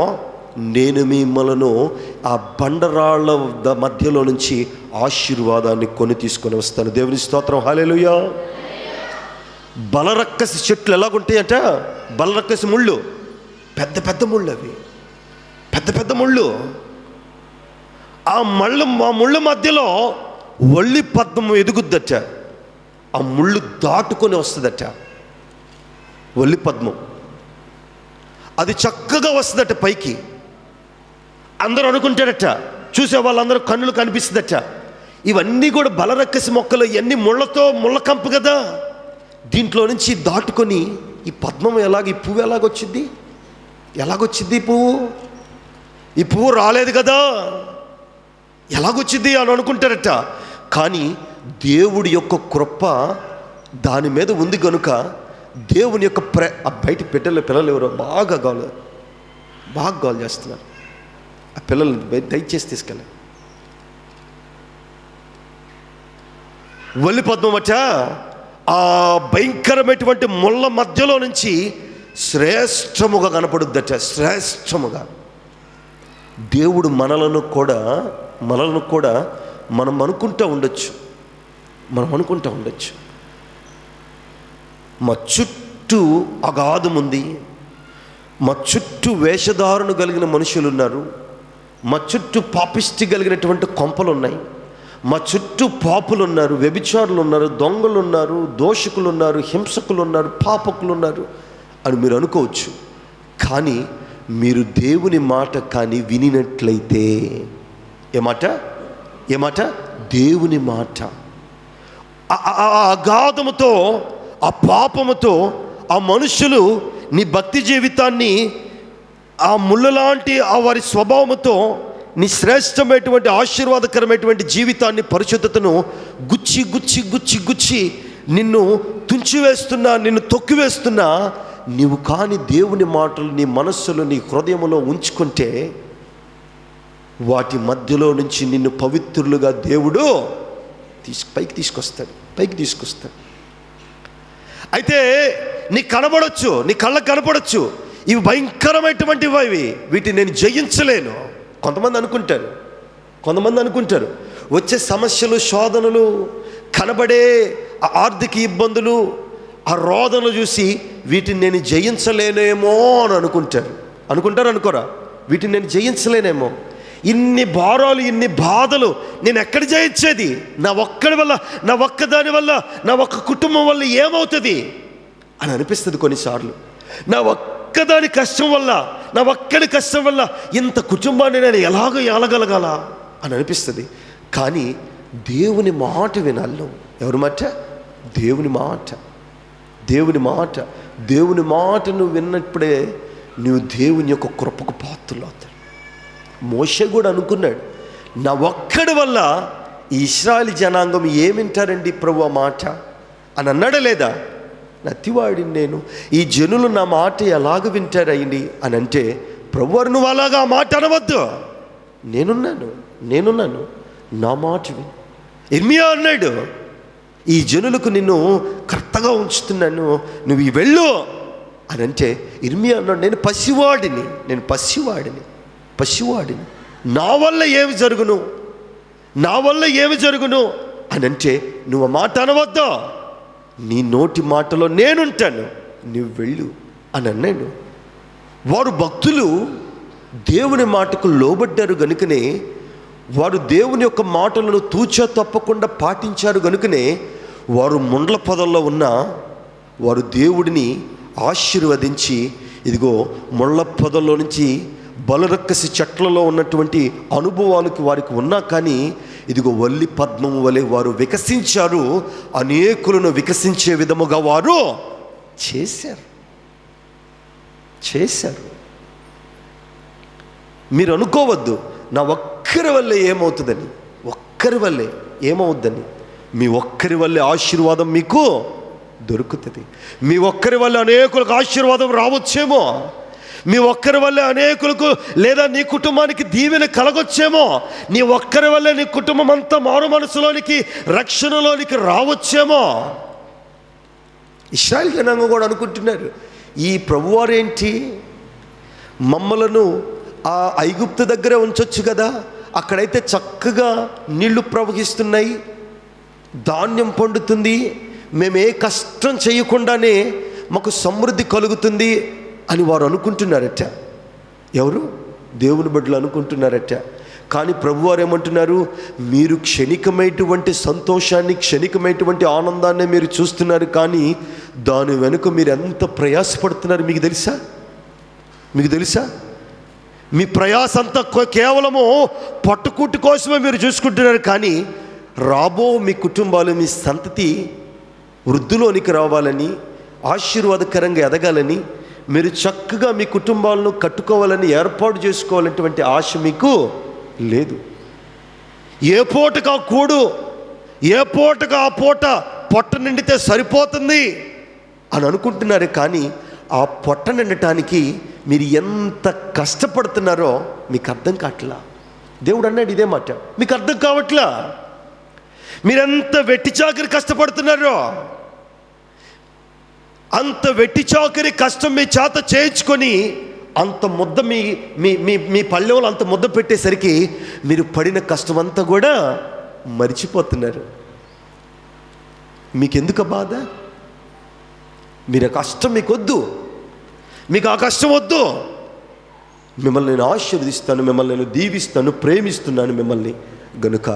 నేను మిమ్మలను ఆ బండరాళ్ళ మధ్యలో నుంచి ఆశీర్వాదాన్ని కొని తీసుకొని వస్తాను. దేవుని స్తోత్రం, హల్లెలూయా. బలరక్కసి చెట్లు ఎలాగుంటాయట? బలరక్కసి ముళ్ళు, పెద్ద పెద్ద ముళ్ళు, అవి పెద్ద పెద్ద ముళ్ళు. ఆ ముళ్ళు మధ్యలో ఒల్లి పద్మం ఎదుగుద్దట. ఆ ముళ్ళు దాటుకొని వస్తుందట ఒల్లి పద్మం. అది చక్కగా వస్తుందట పైకి. అందరూ అనుకుంటారట, చూసే వాళ్ళందరూ కన్నులు కనిపిస్తుందట, ఇవన్నీ కూడా బలరక్కసి మొక్కలు, ఇవన్నీ ముళ్ళకంపు కదా, దీంట్లో నుంచి దాటుకొని ఈ పద్మం ఈ పువ్వు ఎలాగొచ్చింది ఈ పువ్వు రాలేదు కదా, ఎలాగొచ్చింది అని అనుకుంటారట. కానీ దేవుడి యొక్క కృప దాని మీద ఉంది కనుక, దేవుని యొక్క బయట పిల్లలు ఎవరో బాగా గోల్ చేస్తున్నారు. ఆ పిల్లల్ని దయచేసి తీసుకెళ్ళి. ఒల్లి పద్మమట ఆ భయంకరమైనటువంటి ముళ్ళ మధ్యలో నుంచి శ్రేష్టముగా కనపడుద్దట, శ్రేష్టముగా. దేవుడు మనలను కూడా మనం అనుకుంటూ ఉండొచ్చు, మా చుట్టూ అగాధం ఉంది, మా చుట్టూ వేషధారణ కలిగిన మనుషులు ఉన్నారు, మా చుట్టూ పాపిష్టి కలిగినటువంటి కొంపలు ఉన్నాయి, మా చుట్టూ పాపులు ఉన్నారు, వ్యభిచారులు ఉన్నారు, దొంగలు ఉన్నారు, దోషకులు ఉన్నారు, హింసకులు ఉన్నారు, పాపకులు ఉన్నారు అని మీరు అనుకోవచ్చు. కానీ మీరు దేవుని మాట కానీ వినినట్లయితే, ఏమాట దేవుని మాట, ఆ అగాధముతో, ఆ పాపముతో ఆ మనుషులు నీ భక్తి జీవితాన్ని, ఆ ముళ్ళలాంటి ఆ వారి స్వభావముతో నీ శ్రేష్టమైనటువంటి ఆశీర్వాదకరమైనటువంటి జీవితాన్ని, పరిశుద్ధతను గుచ్చి నిన్ను తుంచివేస్తున్నా, నిన్ను తొక్కివేస్తున్నా, నీవు కానీ దేవుని మాటలు నీ మనస్సులో, నీ హృదయంలో ఉంచుకుంటే, వాటి మధ్యలో నుంచి నిన్ను పవిత్రులుగా దేవుడు పైకి తీసుకొస్తాడు. అయితే నీకు కనబడొచ్చు, నీ కళ్ళకు కనపడొచ్చు, ఇవి భయంకరమైనటువంటివి, వీటిని నేను జయించలేను. కొంతమంది అనుకుంటారు వచ్చే సమస్యలు, శోధనలు, కనబడే ఆర్థిక ఇబ్బందులు, ఆ రోదనలు చూసి వీటిని నేను జయించలేనేమో అని అనుకోరా? వీటిని నేను జయించలేనేమో, ఇన్ని భారాలు, ఇన్ని బాధలు నేను ఎక్కడ జయించేది? నా ఒక్కదాని వల్ల, నా ఒక్క కుటుంబం వల్ల ఏమవుతుంది అని అనిపిస్తుంది కొన్నిసార్లు. నా ఒక్కడి కష్టం వల్ల ఇంత కుటుంబాన్ని నేను ఎలాగో ఏలగలగాల అని అనిపిస్తుంది. కానీ దేవుని మాట వినాలి. ఎవరి మాట? దేవుని మాటను విన్నప్పుడే నువ్వు దేవుని యొక్క కృపకు పాత్రలు అవుతాడు. మోషే కూడా అనుకున్నాడు, నా ఒక్కడి వల్ల ఈ ఇశ్రాయేలు జనాంగం ఏమింటారండి ప్రభు ఆ మాట అని అన్నాడా లేదా? నత్తివాడిని నేను, ఈ జనులు నా మాట ఎలాగ వింటారయ్యండి అని అంటే, ప్రభువారు నువ్వు అలాగా ఆ మాట అనవద్దు, నేనున్నాను, నేనున్నాను, నా మాట విను. ఇర్మియా అన్నాడు, ఈ జనులకు నిన్ను కర్తగా ఉంచుతున్నాను, నువ్వు వెళ్ళు అని అంటే ఇర్మియా అన్నాడు, నేను పసివాడిని, నా వల్ల ఏమి జరుగును అని అంటే నువ్వు ఆ మాట అనవద్దా, నీ నోటి మాటలో నేనుంటాను, నువ్వు వెళ్ళు అని అన్నాడు. వారు భక్తులు దేవుని మాటకు లోబడ్డారు గనుకనే, వారు దేవుని యొక్క మాటలను తూచా తప్పకుండా పాటించారు గనుకనే వారు ముండ్ల పొదల్లో ఉన్న వారు దేవుడిని ఆశీర్వదించి, ఇదిగో ముళ్ళ పొదల్లో నుంచి బలరక్కసి చెట్లలో ఉన్నటువంటి అనుభవాలకు వారికి ఉన్నా కానీ ఇదిగో వల్లి పద్మము వలె వారు వికసించారు. అనేకులను వికసించే విధముగా వారు చేశారు. మీరు అనుకోవద్దు నా ఒక్కరి వల్లే ఏమవుద్దని. మీ ఒక్కరి వల్లే ఆశీర్వాదం మీకు దొరుకుతుంది. మీ ఒక్కరి వల్ల అనేకులకు ఆశీర్వాదం రావచ్చేమో, మీ ఒక్కరి వల్ల అనేకులకు లేదా నీ కుటుంబానికి దీవెన కలగొచ్చేమో, నీ ఒక్కరి వల్ల నీ కుటుంబం అంతా మారు మనసులోనికి రక్షణలోనికి రావచ్చేమో. ఇశ్రాయేల్ జనాంగం కూడా అనుకుంటున్నారు, ఈ ప్రభువారేంటి మమ్మలను ఆ ఐగుప్తు దగ్గరే ఉంచొచ్చు కదా, అక్కడైతే చక్కగా నీళ్లు ప్రవహిస్తున్నాయి, ధాన్యం పండుతుంది, మేము ఏ కష్టం చేయకుండానే మాకు సమృద్ధి కలుగుతుంది అని వారు అనుకుంటున్నారట. ఎవరు? దేవుని బిడ్డలు అనుకుంటున్నారట. కానీ ప్రభువారు ఏమంటున్నారు, మీరు క్షణికమైనటువంటి సంతోషాన్ని, క్షణికమైనటువంటి ఆనందాన్ని మీరు చూస్తున్నారు, కానీ దాని వెనుక మీరు ఎంత ప్రయాసపడుతున్నారు మీకు తెలుసా? మీ ప్రయాస అంతా కేవలము పట్టుకుట్టు కోసమే మీరు చూసుకుంటున్నారు, కానీ రాబో మీ కుటుంబాలు, మీ సంతతి వృద్ధిలోనికి రావాలని, ఆశీర్వాదకరంగా ఎదగాలని, మీరు చక్కగా మీ కుటుంబాలను కట్టుకోవాలని, ఏర్పాటు చేసుకోవాలనేటువంటి ఆశ మీకు లేదు. ఏ పూటకు ఆ కూడు, ఏ పూటకు ఆ పూట పొట్ట నిండితే సరిపోతుంది అని అనుకుంటున్నారు, కానీ ఆ పొట్ట నిండటానికి మీరు ఎంత కష్టపడుతున్నారో మీకు అర్థం కావట్లా. దేవుడు అన్నాడు ఇదే మాట, మీకు అర్థం కావట్లా. మీరెంత వెట్టి చాకరి కష్టపడుతున్నారో, అంత వెట్టి చాకరి కష్టం మీ చేత చేయించుకొని అంత ముద్ద మీ పల్లెలో అంత ముద్ద పెట్టేసరికి మీరు పడిన కష్టం అంతా కూడా మరిచిపోతున్నారు. మీకెందుకు బాధ? మీరు ఆ కష్టం మీకొద్దు, మీకు ఆ కష్టం వద్దు. మిమ్మల్ని నేను ఆశీర్వదిస్తాను, మిమ్మల్ని నేను దీవిస్తాను, ప్రేమిస్తున్నాను మిమ్మల్ని. గనుక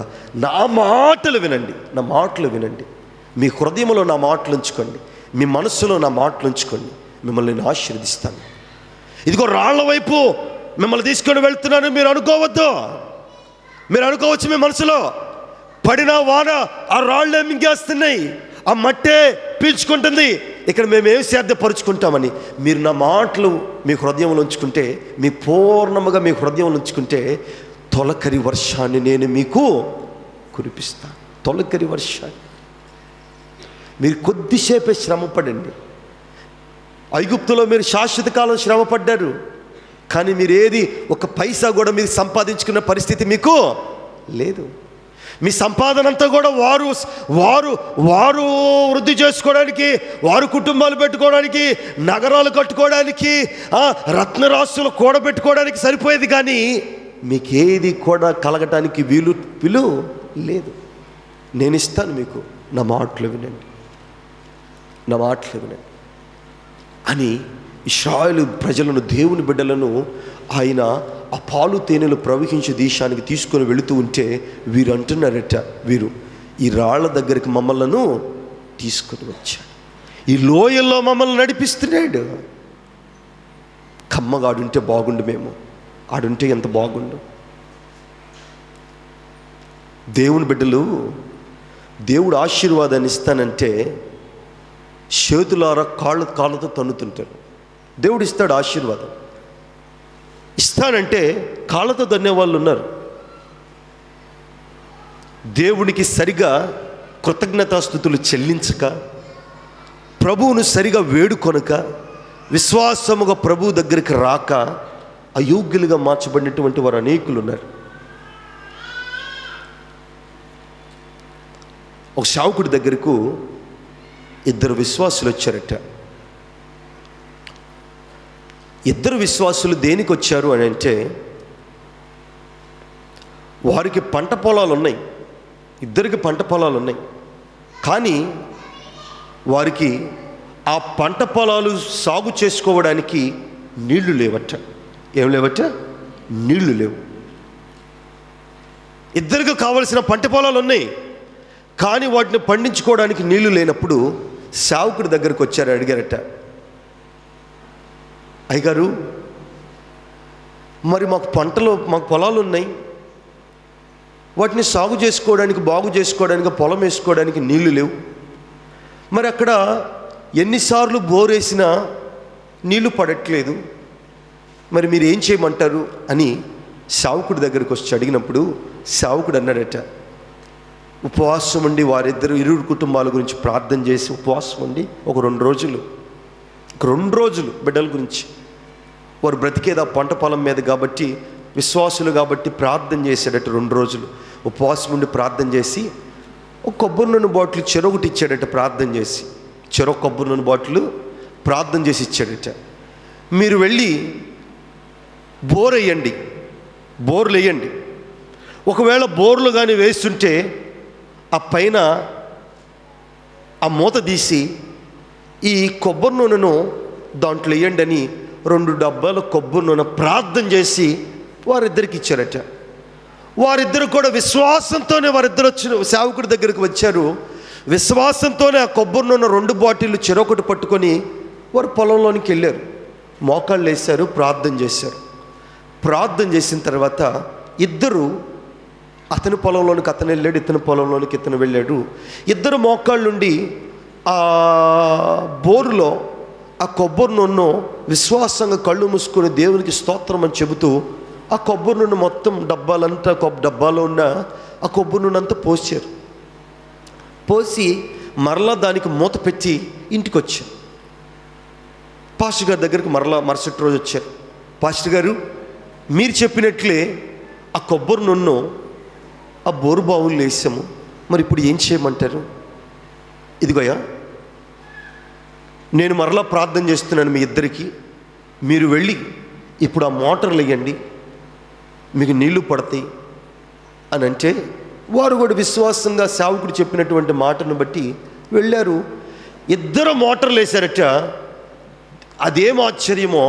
నా మాటలు వినండి, మీ హృదయంలో నా మాటలు ఉంచుకోండి, మీ మనస్సులో నా మాటలు ఉంచుకోండి, మిమ్మల్ని నేను ఆశీర్వదిస్తాను. ఇదిగో రాళ్ల వైపు మిమ్మల్ని తీసుకొని వెళ్తున్నాను మీరు అనుకోవద్దు. మీరు అనుకోవచ్చు మీ మనసులో, పడిన వాన ఆ రాళ్ళే మింగేస్తున్నాయి, ఆ మట్టే పీల్చుకుంటుంది, ఇక్కడ మేమేం సిద్ధపరుచుకుంటామని. మీరు నా మాటలు మీ హృదయంలో ఉంచుకుంటే, మీ పూర్ణముగా మీ హృదయంలో ఉంచుకుంటే, తొలకరి వర్షాన్ని నేను మీకు కురిపిస్తాను. తొలకరి వర్షాన్ని మీరు కొద్దిసేపే శ్రమపడండి. ఐగుప్తులో మీరు శాశ్వత కాలం శ్రమపడ్డారు, కానీ మీరు ఏది ఒక పైసా కూడా మీరు సంపాదించుకున్న పరిస్థితి మీకు లేదు. మీ సంపాదన అంతా కూడా వారు వృద్ధి చేసుకోవడానికి, వారు కుటుంబాలు పెట్టుకోవడానికి, నగరాలు కట్టుకోవడానికి, రత్నరాశులు కూడబెట్టుకోవడానికి సరిపోయేది, కానీ మీకేది కూడా కలగటానికి వీలు లేదు. నేను ఇస్తాను మీకు, నా మాటలు వినండి అని ఇశ్రాయేలు ప్రజలను, దేవుని బిడ్డలను ఆయన ఆ పాలు తేనెలు ప్రవహించే దేశానికి తీసుకొని వెళుతూ ఉంటే వీరు అంటున్నారట, వీరు ఈ రాళ్ల దగ్గరికి మమ్మల్ని తీసుకొని వచ్చాడు, ఈ లోయల్లో మమ్మల్ని నడిపిస్తున్నాడు. కమ్మగా ఆడుంటే బాగుండు, మేము ఆడుంటే ఎంత బాగుండు. దేవుని బిడ్డలు, దేవుడు ఆశీర్వాదాన్ని ఇస్తానంటే చేతులారా కాళ్ళతో తన్నుతుంటారు. దేవుడు ఇస్తాడు ఆశీర్వాదం, ఇస్తానంటే కాళ్ళతో తన్నే వాళ్ళు ఉన్నారు. దేవునికి సరిగా కృతజ్ఞతాస్తుతులు చెల్లించక, ప్రభువును సరిగా వేడుకొనక, విశ్వాసముగా ప్రభువు దగ్గరికి రాక అయోగ్యులుగా మార్చబడినటువంటి వారు అనేకులు ఉన్నారు. ఒక సేవకుడి దగ్గరకు ఇద్దరు విశ్వాసులు వచ్చారట. ఇద్దరు విశ్వాసులు దేనికి వచ్చారు అని అంటే, వారికి పంట పొలాలు ఉన్నాయి, ఇద్దరికి పంట పొలాలు ఉన్నాయి. కానీ వారికి ఆ పంట పొలాలు సాగు చేసుకోవడానికి నీళ్లు లేవట. ఏం లేవట? నీళ్లు లేవు. ఇద్దరికి కావలసిన పంట పొలాలు ఉన్నాయి, కానీ వాటిని పండించుకోవడానికి నీళ్లు లేనప్పుడు సేవకుడి దగ్గరకు వచ్చారు, అడిగారట, అయ్యగారు మరి మాకు పొలాలు ఉన్నాయి, వాటిని సాగు చేసుకోవడానికి బాగు చేసుకోవడానికి పొలం వేసుకోవడానికి నీళ్లు లేవు, మరి అక్కడ ఎన్నిసార్లు బోర్ వేసినా నీళ్లు పడట్లేదు, మరి మీరు ఏం చేయమంటారు అని సేవకుడి దగ్గరికి వచ్చి అడిగినప్పుడు సేవకుడు అన్నాడట, ఉపవాసం ఉండి ఇరు కుటుంబాల గురించి ప్రార్థన చేసి ఉపవాసం ఉండి ఒక 2 రోజులు బిడ్డల గురించి, వారు బ్రతికేదా పంట పొలం మీద కాబట్టి విశ్వాసులు కాబట్టి ప్రార్థన చేశాడట. 2 రోజులు ఉపవాసం ఉండి ప్రార్థన చేసి ఒక కొబ్బరి నూనె బాటిల్ చెరొకటి ఇచ్చాడట. ప్రార్థన చేసి చెరొక కొబ్బరి నూనె బాటిల్ ప్రార్థన చేసి ఇచ్చాడట. మీరు వెళ్ళి బోర్లు వేయండి, ఒకవేళ బోర్లు కానీ వేస్తుంటే ఆ పైన ఆ మూత తీసి ఈ కొబ్బరి నూనెను దాంట్లో వేయండి అని 2 డబ్బాల కొబ్బరి నూనె ప్రార్థన చేసి వారిద్దరికి ఇచ్చారట. వారిద్దరు కూడా విశ్వాసంతోనే వారిద్దరు వచ్చిన సేవకుడి దగ్గరికి వచ్చారు. విశ్వాసంతోనే ఆ కొబ్బరి నూనె 2 బాటిళ్ళు చెరొకటి పట్టుకొని వారు పొలంలోనికి వెళ్ళారు. మోకాళ్ళు వేశారు, ప్రార్థన చేశారు. ప్రార్థన చేసిన తర్వాత ఇద్దరు, అతని పొలంలోనికి అతను వెళ్ళాడు, ఇతని పొలంలోనికి ఇతను వెళ్ళాడు. ఇద్దరు మోకాళ్ళుండి ఆ బోరులో ఆ కొబ్బరి నూనెను విశ్వాసంగా కళ్ళు మూసుకొని దేవునికి స్తోత్రం అని చెబుతూ ఆ కొబ్బరి నూనె మొత్తం డబ్బాలో ఉన్న ఆ కొబ్బరి నూనె అంతా పోసి మరలా దానికి మూత పెట్టి ఇంటికి వచ్చారు. పాస్టర్ గారి దగ్గరికి మరుసటి రోజు వచ్చారు. పాస్టర్ గారు, మీరు చెప్పినట్లే ఆ కొబ్బరి నూనెను ఆ బోరు బావులు వేసాము, మరి ఇప్పుడు ఏం చేయమంటారు? ఇదిగోయా, నేను మరలా ప్రార్థన చేస్తున్నాను మీ ఇద్దరికి, మీరు వెళ్ళి ఇప్పుడు ఆ మోటార్లు వేయండి, మీకు నీళ్లు పడతాయి అని అంటే, వారు కూడా విశ్వాసంగా సేవకుడు చెప్పినటువంటి మాటను బట్టి వెళ్ళారు. ఇద్దరు మోటార్లు వేశారట. అదేం ఆశ్చర్యమో,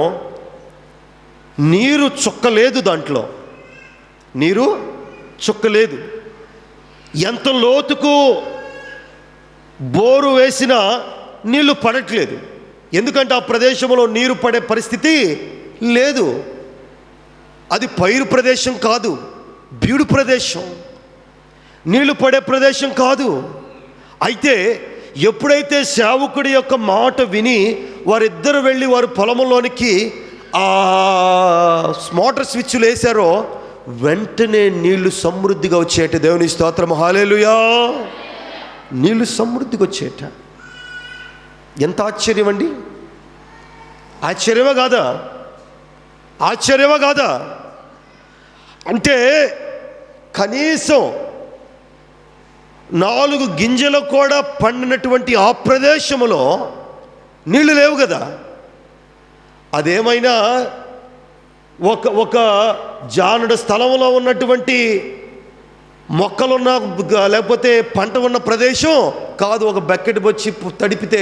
నీరు చుక్కలేదు, దాంట్లో నీరు చుక్కలేదు. ఎంత లోతుకు బోరు వేసినా నీళ్లు పడట్లేదు. ఎందుకంటే ఆ ప్రదేశంలో నీరు పడే పరిస్థితి లేదు. అది పైరు ప్రదేశం కాదు, బీడు ప్రదేశం, నీళ్లు పడే ప్రదేశం కాదు. అయితే ఎప్పుడైతే సేవకుడి యొక్క మాట విని వారిద్దరు వెళ్ళి వారి పొలంలోనికి ఆ మోటార్ స్విచ్లు వేశారో వెంటనే నీళ్లు సమృద్ధిగా వచ్చేట. దేవుని స్తోత్రం, హల్లెలూయా. నీళ్లు సమృద్ధిగా వచ్చేట. ఎంత ఆశ్చర్యం అండి! ఆశ్చర్యమా కాదా? అంటే కనీసం 4 గింజలు కూడా పండినటువంటి ఆ ప్రదేశంలో నీళ్లు లేవు కదా. అదేమైనా ఒక జానుడు స్థలంలో ఉన్నటువంటి మొక్కలున్న లేకపోతే పంట ఉన్న ప్రదేశం కాదు. ఒక బకెట్ వచ్చి తడిపితే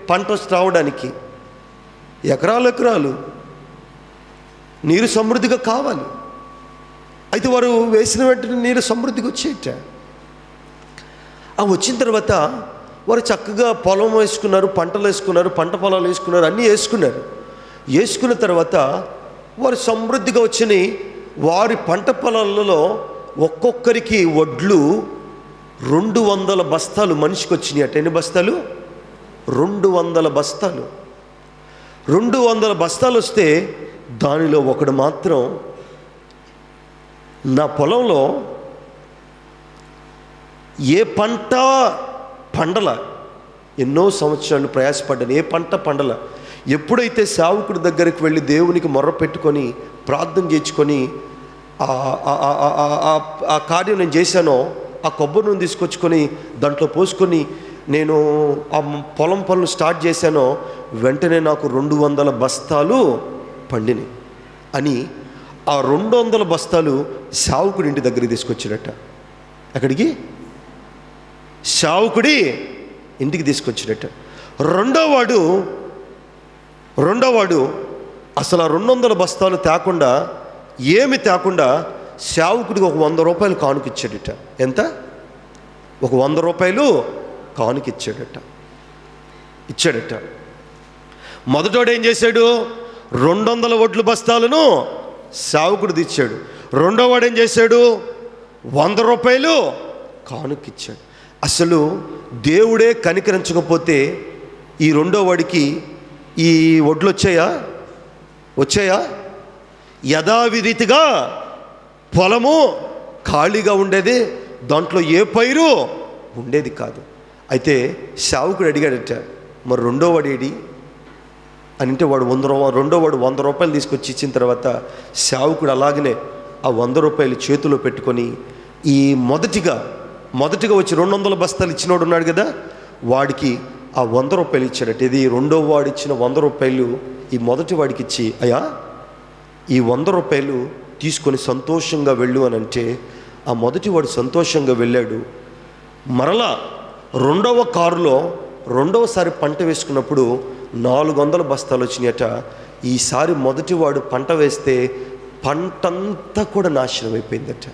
పంట రావడానికి ఎకరాలు నీరు సమృద్ధిగా కావాలి. అయితే వారు వేసిన వెంటనే నీరు సమృద్ధిగా వచ్చేట. ఆ వచ్చిన తర్వాత వారు చక్కగా పొలం వేసుకున్నారు, పంటలు వేసుకున్నారు, పంట పొలాలు వేసుకున్నారు, అన్నీ వేసుకున్న తర్వాత వారు సమృద్ధిగా వచ్చినాయి. వారి పంట పొలాలలో ఒక్కొక్కరికి వడ్లు 200 బస్తాలు మనిషికి వచ్చినాయి అట. ఎన్ని బస్తాలు? 200 బస్తాలు. 200 బస్తాలు వస్తే దానిలో ఒకడు మాత్రం, నా పొలంలో ఏ పంట పండల, ఎన్నో సంవత్సరాలు ప్రయాసపడ్డాను, ఏ పంట పండల. ఎప్పుడైతే సేవకుడి దగ్గరికి వెళ్ళి దేవునికి మొర్ర పెట్టుకొని ప్రార్థన చేసుకొని ఆ కార్యం నేను చేశానో ఆ కొబ్బరి నూనె తీసుకొచ్చుకొని దాంట్లో పోసుకొని నేను ఆ పొలం పనులు స్టార్ట్ చేశానో వెంటనే నాకు 200 బస్తాలు పండినాయి అని ఆ 200 బస్తాలు సేవకుడి ఇంటి దగ్గరికి తీసుకొచ్చాడట. అక్కడికి సేవకుడి ఇంటికి తీసుకొచ్చాడట. రెండోవాడు అసలు ఆ 200 బస్తాలు తేకుండా ఏమి తేకుండా సేవకుడికి ఒక 100 రూపాయలు కానుకిచ్చాడట. ఎంత? ఒక 100 రూపాయలు కానుకిచ్చాడట. మొదటోడు ఏం చేశాడు? 200 వడ్లు బస్తాలను సేవకుడు తెచ్చాడు. రెండోవాడు ఏం చేశాడు? 100 రూపాయలు కానుకిచ్చాడు. అసలు దేవుడే కనికరించకపోతే ఈ రెండోవాడికి ఈ వడ్లు వచ్చాయా? యథావిధిగా పొలము ఖాళీగా ఉండేది, దాంట్లో ఏ పైరు ఉండేది కాదు. అయితే సేవకుడు అడిగాడట, మరి రెండోవాడు ఏడి అని. అంటే రెండోవాడు 100 రూపాయలు తీసుకొచ్చి ఇచ్చిన తర్వాత సేవకుడు అలాగనే ఆ 100 రూపాయలు చేతిలో పెట్టుకొని ఈ మొదటిగా వచ్చి 200 బస్తాలు ఇచ్చినోడు ఉన్నాడు కదా, వాడికి ఆ 100 రూపాయలు ఇచ్చాడట. ఇది రెండో వాడు ఇచ్చిన 100 రూపాయలు ఈ మొదటి వాడికి ఇచ్చి, అయ్యా ఈ 100 రూపాయలు తీసుకొని సంతోషంగా వెళ్ళు అని అంటే ఆ మొదటి వాడు సంతోషంగా వెళ్ళాడు. మరలా రెండవ కారులో రెండవసారి పంట వేసుకున్నప్పుడు 400 బస్తాలు వచ్చినాయట. ఈసారి మొదటివాడు పంట వేస్తే పంటంతా కూడా నాశనం అయిపోయిందట.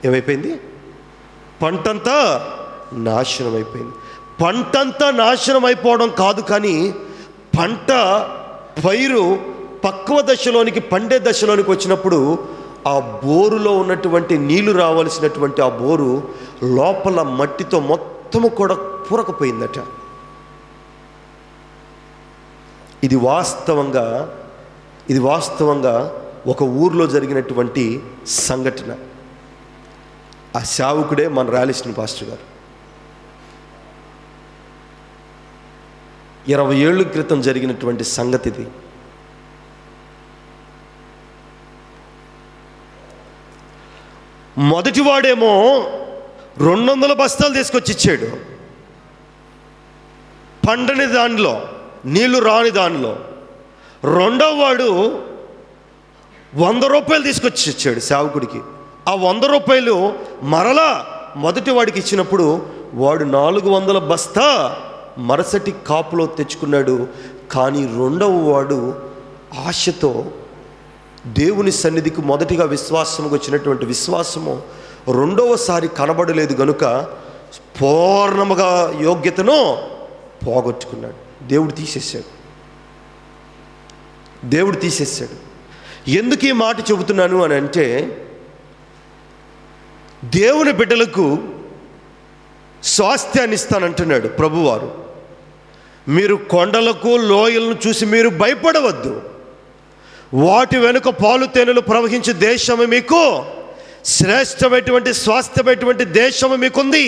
ఏమైపోయింది? పంటంతా నాశనం అయిపోయింది. పంటంతా నాశనం అయిపోవడం కాదు, కానీ పంట పైరు పక్వ దశలోనికి, పండే దశలోనికి వచ్చినప్పుడు ఆ బోరులో ఉన్నటువంటి నీళ్లు రావాల్సినటువంటి ఆ బోరు లోపల మట్టితో మొత్తము కూడా పూరకపోయిందట. ఇది వాస్తవంగా ఒక ఊర్లో జరిగినటువంటి సంఘటన. ఆ సేవకుడే మన రాలిసిన పాస్టర్ గారు. 20 ఏళ్ళ క్రితం జరిగినటువంటి సంగతి ఇది. మొదటివాడేమో 200 బస్తాలు తీసుకొచ్చి ఇచ్చాడు, పండని దానిలో, నీళ్లు రాని దానిలో. రెండవ వాడు 100 రూపాయలు తీసుకొచ్చి ఇచ్చాడు సేవకుడికి. ఆ 100 రూపాయలు మరలా మొదటి వాడికి ఇచ్చినప్పుడు వాడు 400 బస్తా మరుసటి కాపులో తెచ్చుకున్నాడు. కానీ రెండవ వాడు ఆశతో దేవుని సన్నిధికి మొదటిగా విశ్వాసముకు వచ్చినటువంటి విశ్వాసము రెండవసారి కనబడలేదు గనుక పూర్ణముగా యోగ్యతను పోగొట్టుకున్నాడు. దేవుడు తీసేశాడు. ఎందుకు ఈ మాట చెబుతున్నాను అని అంటే, దేవుని బిడ్డలకు స్వాస్థ్యాన్ని ఇస్తానంటున్నాడు ప్రభువారు. మీరు కొండలకు లోయలను చూసి మీరు భయపడవద్దు, వాటి వెనుక పాలు తేనెలు ప్రవహించే దేశము మీకు, శ్రేష్టమైనటువంటి స్వాస్థ్యమైనటువంటి దేశము మీకుంది.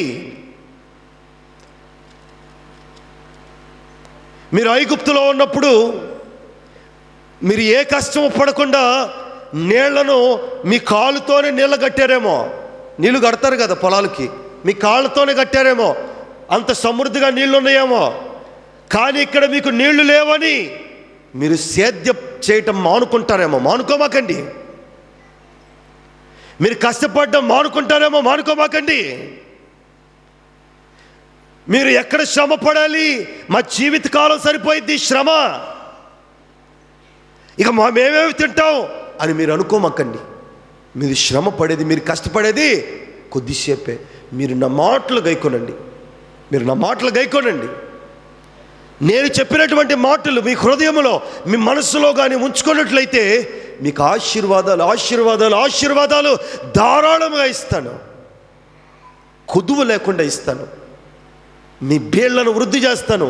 మీరు ఐగుప్తులో ఉన్నప్పుడు మీరు ఏ కష్టము పడకుండా నీళ్లను మీ కాలుతోనే నీళ్ళు కట్టారేమో. నీళ్లు కడతారు కదా పొలాలకి, మీ కాళ్ళతోనే కట్టారేమో, అంత సమృద్ధిగా నీళ్ళు ఉన్నాయేమో. కానీ ఇక్కడ మీకు నీళ్లు లేవని మీరు సేద్యం చేయటం మానుకుంటారేమో. మానుకోమాకండి. మీరు కష్టపడడం మానుకుంటారేమో. మానుకోమాకండి. మీరు ఎక్కడ శ్రమ పడాలి? మా జీవితకాలం సరిపోయింది శ్రమ, ఇక మేమేమి తింటాం అని మీరు అనుకోమాకండి. మీరు శ్రమ పడేది, మీరు కష్టపడేది కొద్దిసేపే. మీరు నా మాటలు గైకోనండి. నేను చెప్పినటువంటి మాటలు మీ హృదయంలో, మీ మనసులో కానీ ఉంచుకున్నట్లయితే మీకు ఆశీర్వాదాలు ధారాళంగా ఇస్తాను. కొదువు లేకుండా ఇస్తాను. మీ బేళ్లను వృద్ధి చేస్తాను,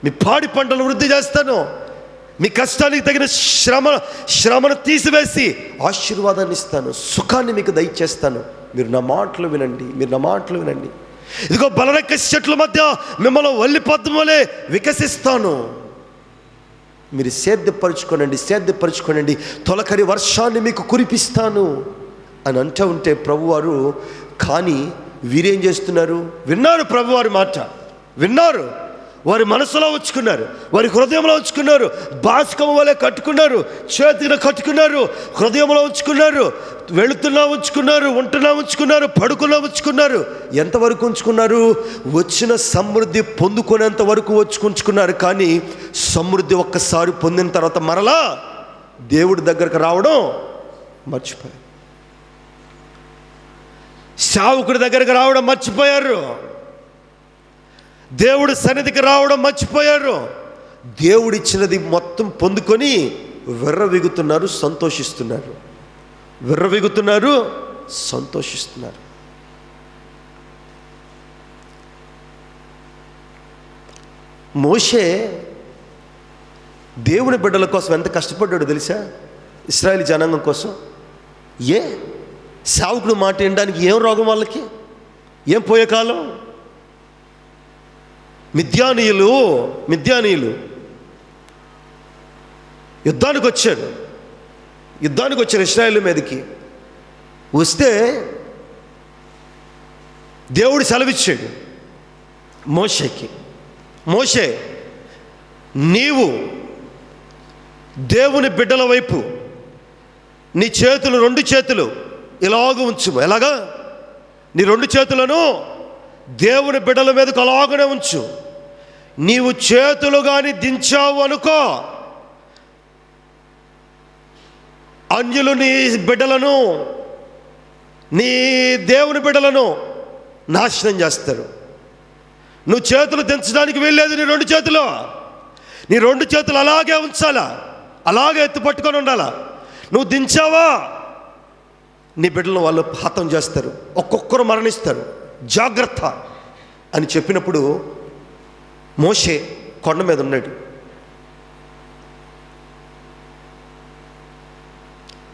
మీ పాడి పంటలను వృద్ధి చేస్తాను. మీ కష్టానికి తగిన శ్రమను తీసివేసి ఆశీర్వాదాన్ని ఇస్తాను, సుఖాన్ని మీకు దయచేస్తాను. మీరు నా మాటలు వినండి. ఇదిగో బలరెక్క చెట్ల మధ్య మిమ్మల్ని వల్లిపద్మలే వికసిస్తాను. మీరు సేద్యపరచుకోనండి, తొలకరి వర్షాన్ని మీకు కురిపిస్తాను అని అంటూ ఉంటే ప్రభువారు కానీ వీరేం చేస్తున్నారు? విన్నారు ప్రభువారి మాట, విన్నారు, వారి మనసులో ఉంచుకున్నారు, వారి హృదయంలో ఉంచుకున్నారు, బాస్కం వలె కట్టుకున్నారు, చేతిలో కట్టుకున్నారు, హృదయంలో ఉంచుకున్నారు, వెళుతున్నా ఉంచుకున్నారు, ఉంటున్నా ఉంచుకున్నారు, పడుకున్నా ఉంచుకున్నారు. ఎంతవరకు ఉంచుకున్నారు? వచ్చిన సమృద్ధి పొందుకునేంత వరకు ఉంచుకున్నారు. కానీ సమృద్ధి ఒక్కసారి పొందిన తర్వాత మరలా దేవుడి దగ్గరకు రావడం మర్చిపోయారు. సేవకుడి దగ్గరకు రావడం మర్చిపోయారు. దేవుడి సన్నిధికి రావడం మర్చిపోయారు. దేవుడిచ్చినది మొత్తం పొందుకొని విర్రవీగుతున్నారు, సంతోషిస్తున్నారు. విర్రవీగుతున్నారు, సంతోషిస్తున్నారు. మోషే దేవుని బిడ్డల కోసం ఎంత కష్టపడ్డాడో తెలుసా? ఇశ్రాయేలు జనాంగం కోసం. సేవకుడు మాట వినడానికి ఏం రోగం వాళ్ళకి? ఏం పోయే కాలం? మిద్యానీయులు యుద్ధానికి వచ్చారు ఇశ్రాయేలు మీదకి. వస్తే దేవుడు సెలవిచ్చాడు మోషేకి, మోషే నీవు దేవుని బిడ్డల వైపు నీ చేతులు, 2 చేతులు ఇలాగ ఉంచుము. ఎలాగా? నీ 2 చేతులను దేవుని బిడ్డల మీదకు అలాగనే ఉంచు. నీవు చేతులు కానీ దించావు అనుకో, అన్యులు నీ బిడ్డలను, నీ దేవుని బిడ్డలను నాశనం చేస్తారు. నువ్వు చేతులు దించడానికి వీల్లేదు. నీ 2 చేతులు, నీ 2 చేతులు అలాగే ఉంచాలా, అలాగే ఎత్తి పట్టుకొని ఉండాలా. నువ్వు దించావా, నీ బిడ్డలను వాళ్ళు హతం చేస్తారు, ఒక్కొక్కరు మరణిస్తారు, జాగ్రత్త అని చెప్పినప్పుడు మోషే కొండ మీద ఉన్నాడు.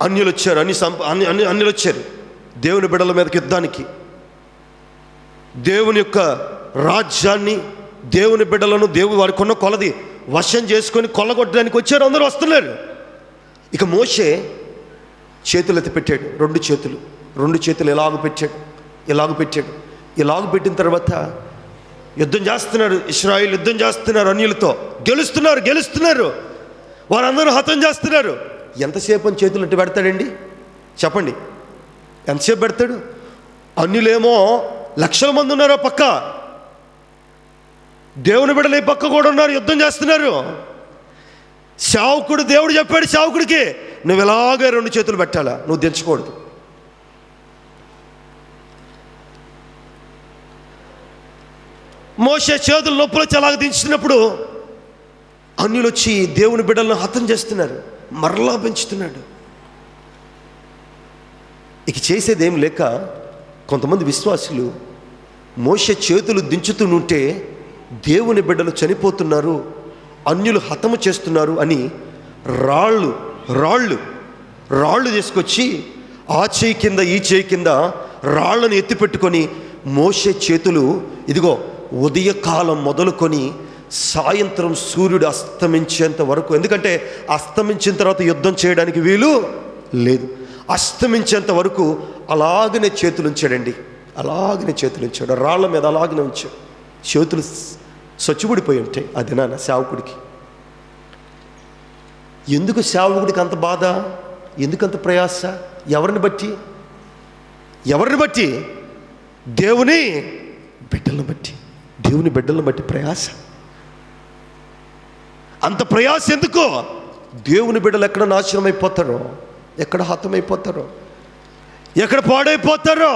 అన్యులు వచ్చారు, అన్యులు వచ్చారు దేవుని బిడ్డల మీదకి యుద్ధానికి. దేవుని యొక్క రాజ్యాన్ని, దేవుని బిడ్డలను వారి కొన్న కొలది వశం చేసుకొని కొల్లగొట్టడానికి వచ్చారు. అందరూ వస్తున్నారు. ఇక మోషే చేతులు ఎత్తి పెట్టాడు. 2 చేతులు ఇలాగ పెట్టాడు. ఇలాగ పెట్టిన తర్వాత యుద్ధం చేస్తున్నారు. ఇశ్రాయేలు యుద్ధం చేస్తున్నారు, అన్యులతో గెలుస్తున్నారు. వారందరూ హతం చేస్తున్నారు. ఎంతసేపు అని చేతులు అట్టు పెడతాడండి? చెప్పండి, ఎంతసేపు పెడతాడు? అన్యులేమో లక్షల మంది ఉన్నారు పక్క, దేవుని బిడ్డలు ఈ పక్క కూడా ఉన్నారు, యుద్ధం చేస్తున్నారు. సేవకుడు, దేవుడు చెప్పాడు సేవకుడికి, నువ్వు ఇలాగే 2 చేతులు పెట్టాలా, నువ్వు దించకూడదు. మోషే చేతులు నొప్పులు వచ్చి అలాగ దించుతున్నప్పుడు అన్యులు వచ్చి దేవుని బిడ్డలను హతం చేస్తున్నారు, మరలా పెంచుతున్నాడు. ఇక చేసేది ఏం లేక కొంతమంది విశ్వాసులు మోషే చేతులు దించుతుంటే దేవుని బిడ్డలు చనిపోతున్నారు, అన్యులు హతము చేస్తున్నారు అని రాళ్ళు తీసుకొచ్చి ఆ చేయి కింద ఈ చేయి కింద రాళ్లను ఎత్తిపెట్టుకొని మోషే చేతులు ఇదిగో ఉదయకాలం మొదలుకొని సాయంత్రం సూర్యుడు అస్తమించేంత వరకు, ఎందుకంటే అస్తమించిన తర్వాత యుద్ధం చేయడానికి వీలు లేదు, అస్తమించేంత వరకు అలాగనే చేతులు ఉంచాడండి. అలాగనే చేతులు ఉంచాడు, రాళ్ల మీద అలాగనే ఉంచాడు. చేతులు స్వచ్ఛబడిపోయి ఉంటాయి ఆ దినాన సేవకుడికి. ఎందుకు సేవకుడికి అంత బాధ, ఎందుకంత ప్రయాస? ఎవరిని బట్టి? దేవుని బిడ్డలను బట్టి ప్రయాస. అంత ప్రయాస ఎందుకు? దేవుని బిడ్డలు ఎక్కడ నాశనం అయిపోతారో, ఎక్కడ హతమైపోతారో, ఎక్కడ పాడైపోతారో,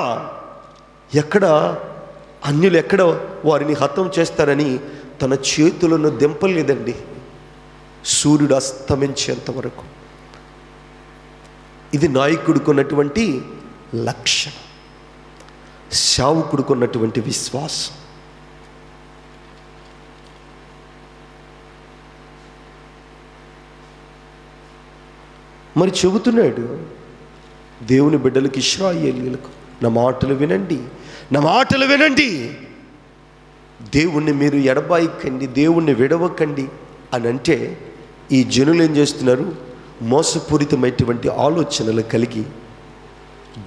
ఎక్కడ అన్యులు ఎక్కడ వారిని హతం చేస్తారని తన చేతులను దింపలేదండి సూర్యుడు అస్తమించేంత వరకు. ఇది నాయకుడికున్నటువంటి లక్షణం, సేవకుడికున్నటువంటి విశ్వాసం. మరి చెబుతున్నాడు దేవుని బిడ్డలకి, ఇశ్రాయేలీయులకు, నా మాటలు వినండి, దేవుణ్ణి మీరు ఎడబాయికండి, దేవుణ్ణి విడవకండి అని అంటే ఈ జనులు ఏం చేస్తున్నారు? మోసపూరితమైనటువంటి ఆలోచనలు కలిగి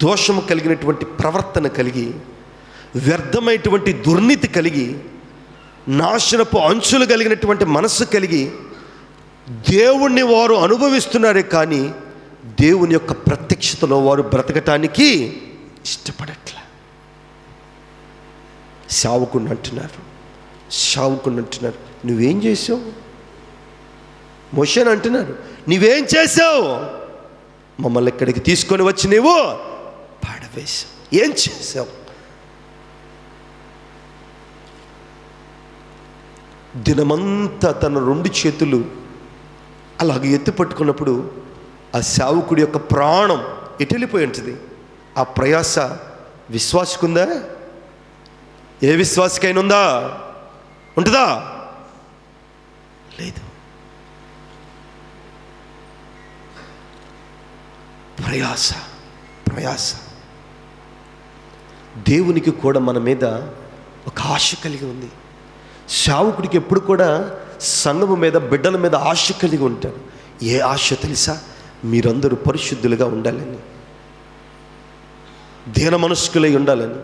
దోషము కలిగినటువంటి ప్రవర్తన కలిగి, వ్యర్థమైనటువంటి దుర్నీతి కలిగి, నాశనపు అంచులు కలిగినటువంటి మనస్సు కలిగి దేవుణ్ణి వారు అనుభవిస్తున్నారే కానీ దేవుని యొక్క ప్రత్యక్షతలో వారు బ్రతకటానికి ఇష్టపడట్లే. సేవకుని అంటున్నారు, నువ్వేం చేసావు? మోషేని అంటున్నారు, నువ్వేం చేసావు? మమ్మల్ని ఇక్కడికి తీసుకొని వచ్చి నీవు పాడవేశావు. ఏం చేసావు? దినమంతా తన 2 చేతులు అలాగే ఎత్తి పట్టుకున్నప్పుడు ఆ సేవకుడి యొక్క ప్రాణం ఎటెళ్ళిపోయి ఉంటుంది. ఆ ప్రయాస విశ్వాసకుందా? ఏ విశ్వాసకైనా ఉందా? ఉంటుందా? లేదు. ప్రయాస. దేవునికి కూడా మన మీద ఒక ఆశ కలిగి ఉంది. సేవకుడికి ఎప్పుడు కూడా సంఘము మీద, బిడ్డల మీద ఆశ కలిగి ఉంటాడు. ఏ ఆశ తెలుసా? మీరందరూ పరిశుద్ధులుగా ఉండాలని, దీన మనస్కులై ఉండాలని,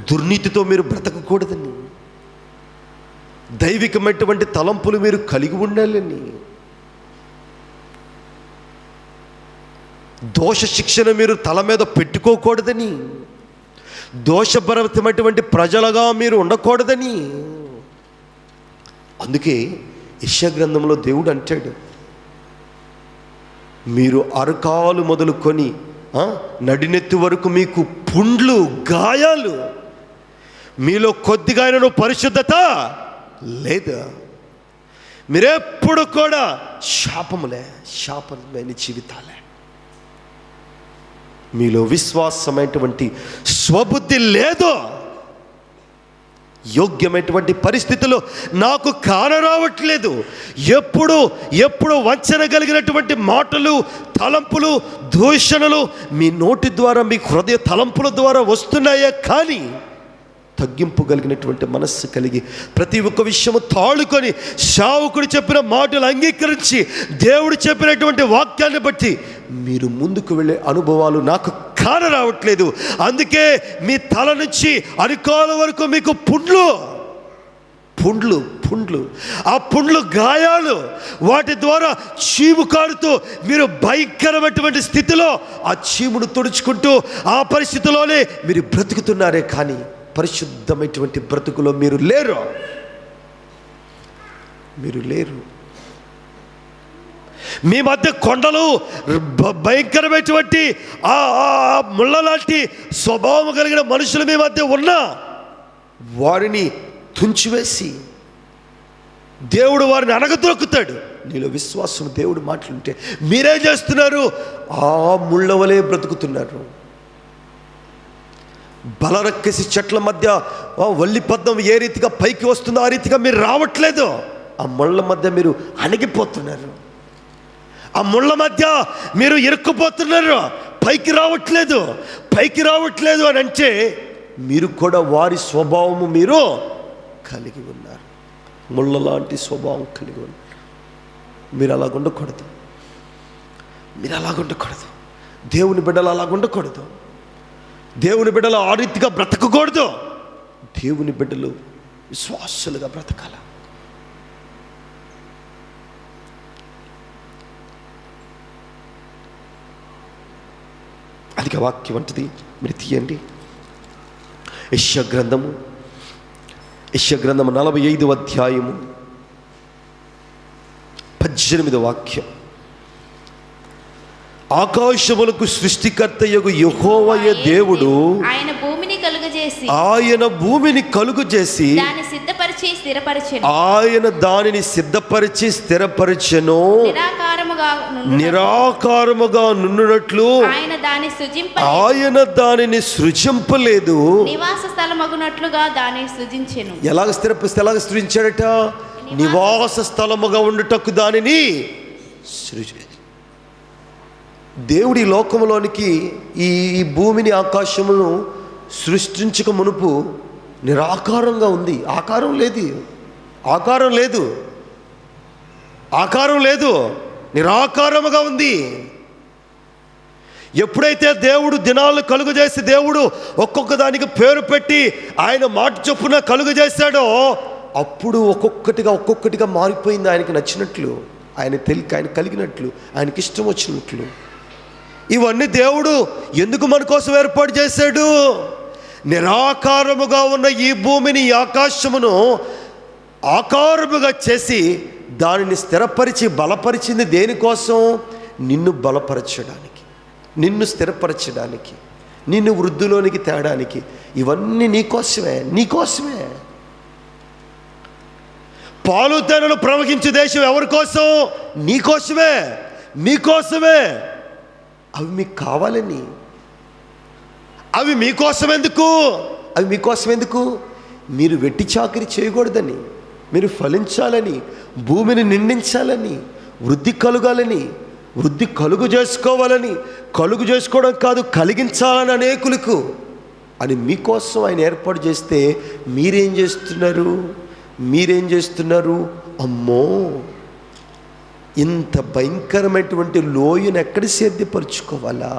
దుర్నీతితో మీరు బ్రతకకూడదని, దైవికమైనటువంటి తలంపులు మీరు కలిగి ఉండాలని, దోష శిక్షణ మీరు తల మీద పెట్టుకోకూడదని, దోషభరితమైనటువంటి ప్రజలుగా మీరు ఉండకూడదని. అందుకే యెషయా గ్రంథంలో దేవుడు అంటాడు, మీరు అరకాలు మొదలుకొని నడినెత్తి వరకు మీకు పుండ్లు, గాయాలు, మీలో కొద్దిగానూ పరిశుద్ధత లేదు. మీరెప్పుడు కూడా శాపమైన జీవితాలే. మీలో విశ్వాసమైనటువంటి స్వబుద్ధి లేదు. యోగ్యమైనటువంటి పరిస్థితులు నాకు కానరావట్లేదు. ఎప్పుడు వంచన కలిగినటువంటి మాటలు, తలంపులు, దూషణలు మీ నోటి ద్వారా, మీ హృదయ తలంపుల ద్వారా వస్తున్నాయే కానీ తగ్గింపు కలిగినటువంటి మనస్సు కలిగి ప్రతి ఒక్క విషయము తాళుకొని సేవకుడు చెప్పిన మాటలు అంగీకరించి దేవుడు చెప్పినటువంటి వాక్యాన్ని బట్టి మీరు ముందుకు వెళ్ళే అనుభవాలు నాకు కానరావట్లేదు. అందుకే మీ తల నుంచి అరికాల వరకు మీకు పుండ్లు, ఆ పుండ్లు గాయాలు, వాటి ద్వారా చీము కారుతూ మీరు భయంకరమైనటువంటి స్థితిలో ఆ చీమును తుడుచుకుంటూ ఆ పరిస్థితిలోనే మీరు బ్రతుకుతున్నారే కానీ పరిశుద్ధమైనటువంటి బ్రతుకులో మీరు లేరు. మీ మధ్య కొండలు, భయంకరమైనటువంటి ఆ ముళ్ళ లాంటి స్వభావం కలిగిన మనుషులు మీ మధ్య ఉన్నా వారిని తుంచివేసి దేవుడు వారిని అణగద్రొక్కుతాడు. నీలో విశ్వాసం, దేవుడు మాటలుంటే మీరేం చేస్తున్నారు? ఆ ముళ్ళ వలె బ్రతుకుతున్నారు. బలరక్కసి చెట్ల మధ్య వల్లిపద్మం ఏ రీతిగా పైకి వస్తుందో ఆ రీతిగా మీరు రావట్లేదు. ఆ ముళ్ళ మధ్య మీరు అణిగిపోతున్నారు. ఆ ముళ్ళ మధ్య మీరు ఇరుక్కుపోతున్నారు. పైకి రావట్లేదు అని అంటే మీరు కూడా వారి స్వభావము మీరు కలిగి ఉన్నారు. ముళ్ళ లాంటి స్వభావం కలిగి ఉన్నారు. మీరు అలాగుండకూడదు. దేవుని బిడ్డలు అలాగుండకూడదు. దేవుని బిడ్డలు ఆ రీతిగా బ్రతకకూడదు. దేవుని బిడ్డలు విశ్వాసులుగా బ్రతకాల. అందుకే వాక్యం అంటది, మీరు తీయండి, యెషయా గ్రంథము 45వ అధ్యాయము 18వ వాక్యం. ఆకాశములకు సృష్టికర్తయగు యెహోవాయే దేవుడు
ఆయన
భూమిని కలుగజేసి ఆయన దానిని సిద్ధపరిచి స్థిరపరచెను. నిరాకారముగా నున్నట్లు ఆయన దానిని సృజింపలేదు.
నివాస స్థలమగునట్లుగా దానిని సృజించెను.
ఎలాగ సృజించాడట? నివాస స్థలముగా ఉండుటకు దానిని దేవుడి లోకములోనికి ఈ భూమిని, ఆకాశమును సృష్టించక మునుపు నిరాకారంగా ఉంది. ఆకారం లేదు, నిరాకారముగా ఉంది. ఎప్పుడైతే దేవుడు దినాలు కలుగు చేసి దేవుడు ఒక్కొక్క దానికి పేరు పెట్టి ఆయన మాట చొప్పున కలుగు చేశాడో అప్పుడు ఒక్కొక్కటిగా మారిపోయింది. ఆయనకి నచ్చినట్లు, ఆయన కలిగినట్లు, ఆయనకి ఇష్టం వచ్చినట్లు. ఇవన్నీ దేవుడు ఎందుకు మన కోసం ఏర్పాటు చేశాడు? నిరాకారముగా ఉన్న ఈ భూమిని, ఈ ఆకాశమును ఆకారముగా చేసి దానిని స్థిరపరిచి బలపరిచింది దేనికోసం? నిన్ను బలపరచడానికి, నిన్ను స్థిరపరచడానికి, నిన్ను వృద్ధిలోనికి తేడానికి. ఇవన్నీ నీకోసమే. పాలు తేనెలు ప్రవహించే దేశం ఎవరి కోసం? నీకోసమే, మీకోసమే. అవి మీకు కావాలని. అవి మీకోసం ఎందుకు? మీరు వెట్టి చాకిరి చేయకూడదని, మీరు ఫలించాలని, భూమిని నిండించాలని, వృద్ధి కలుగాలని, వృద్ధి కలుగు చేసుకోవడం కాదు, కలిగించాలని అనేకులకు అని మీకోసం ఆయన ఏర్పాటు చేస్తే మీరేం చేస్తున్నారు? అమ్మో, ఇంత భయంకరమైనటువంటి లోయను ఎక్కడ సేద్యపరుచుకోవాలా?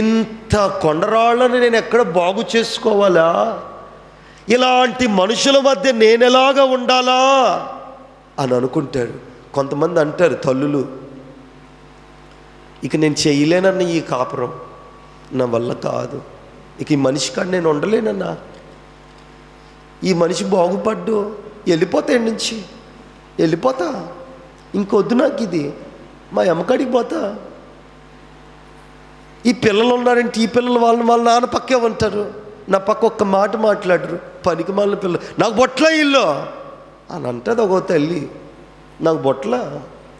ఇంత కొండరాళ్ళని నేను ఎక్కడ బాగు చేసుకోవాలా? ఇలాంటి మనుషుల మధ్య నేనెలాగా ఉండాలా అని అనుకుంటారు. కొంతమంది అంటారు తల్లులు, ఇక నేను చేయలేనన్న ఈ కాపురం నా వల్ల కాదు, ఇక ఈ మనిషి కాడ నేను ఉండలేనన్నా, ఈ మనిషి బాగుపడ్డు, వెళ్ళిపోతా, ఇంకొద్దు నాకు ఇది, మా అమ్మకాడికి పోతా. ఈ పిల్లలు ఉన్నారంటే ఈ పిల్లలు వాళ్ళ నాన్న పక్కే ఉంటారు, నా పక్క ఒక్క మాట మాట్లాడరు, పనికి మాలిన పిల్లలు. నాకు బొట్ల ఇల్లు అని అంటుంది ఒక తల్లి, నాకు బొట్ల.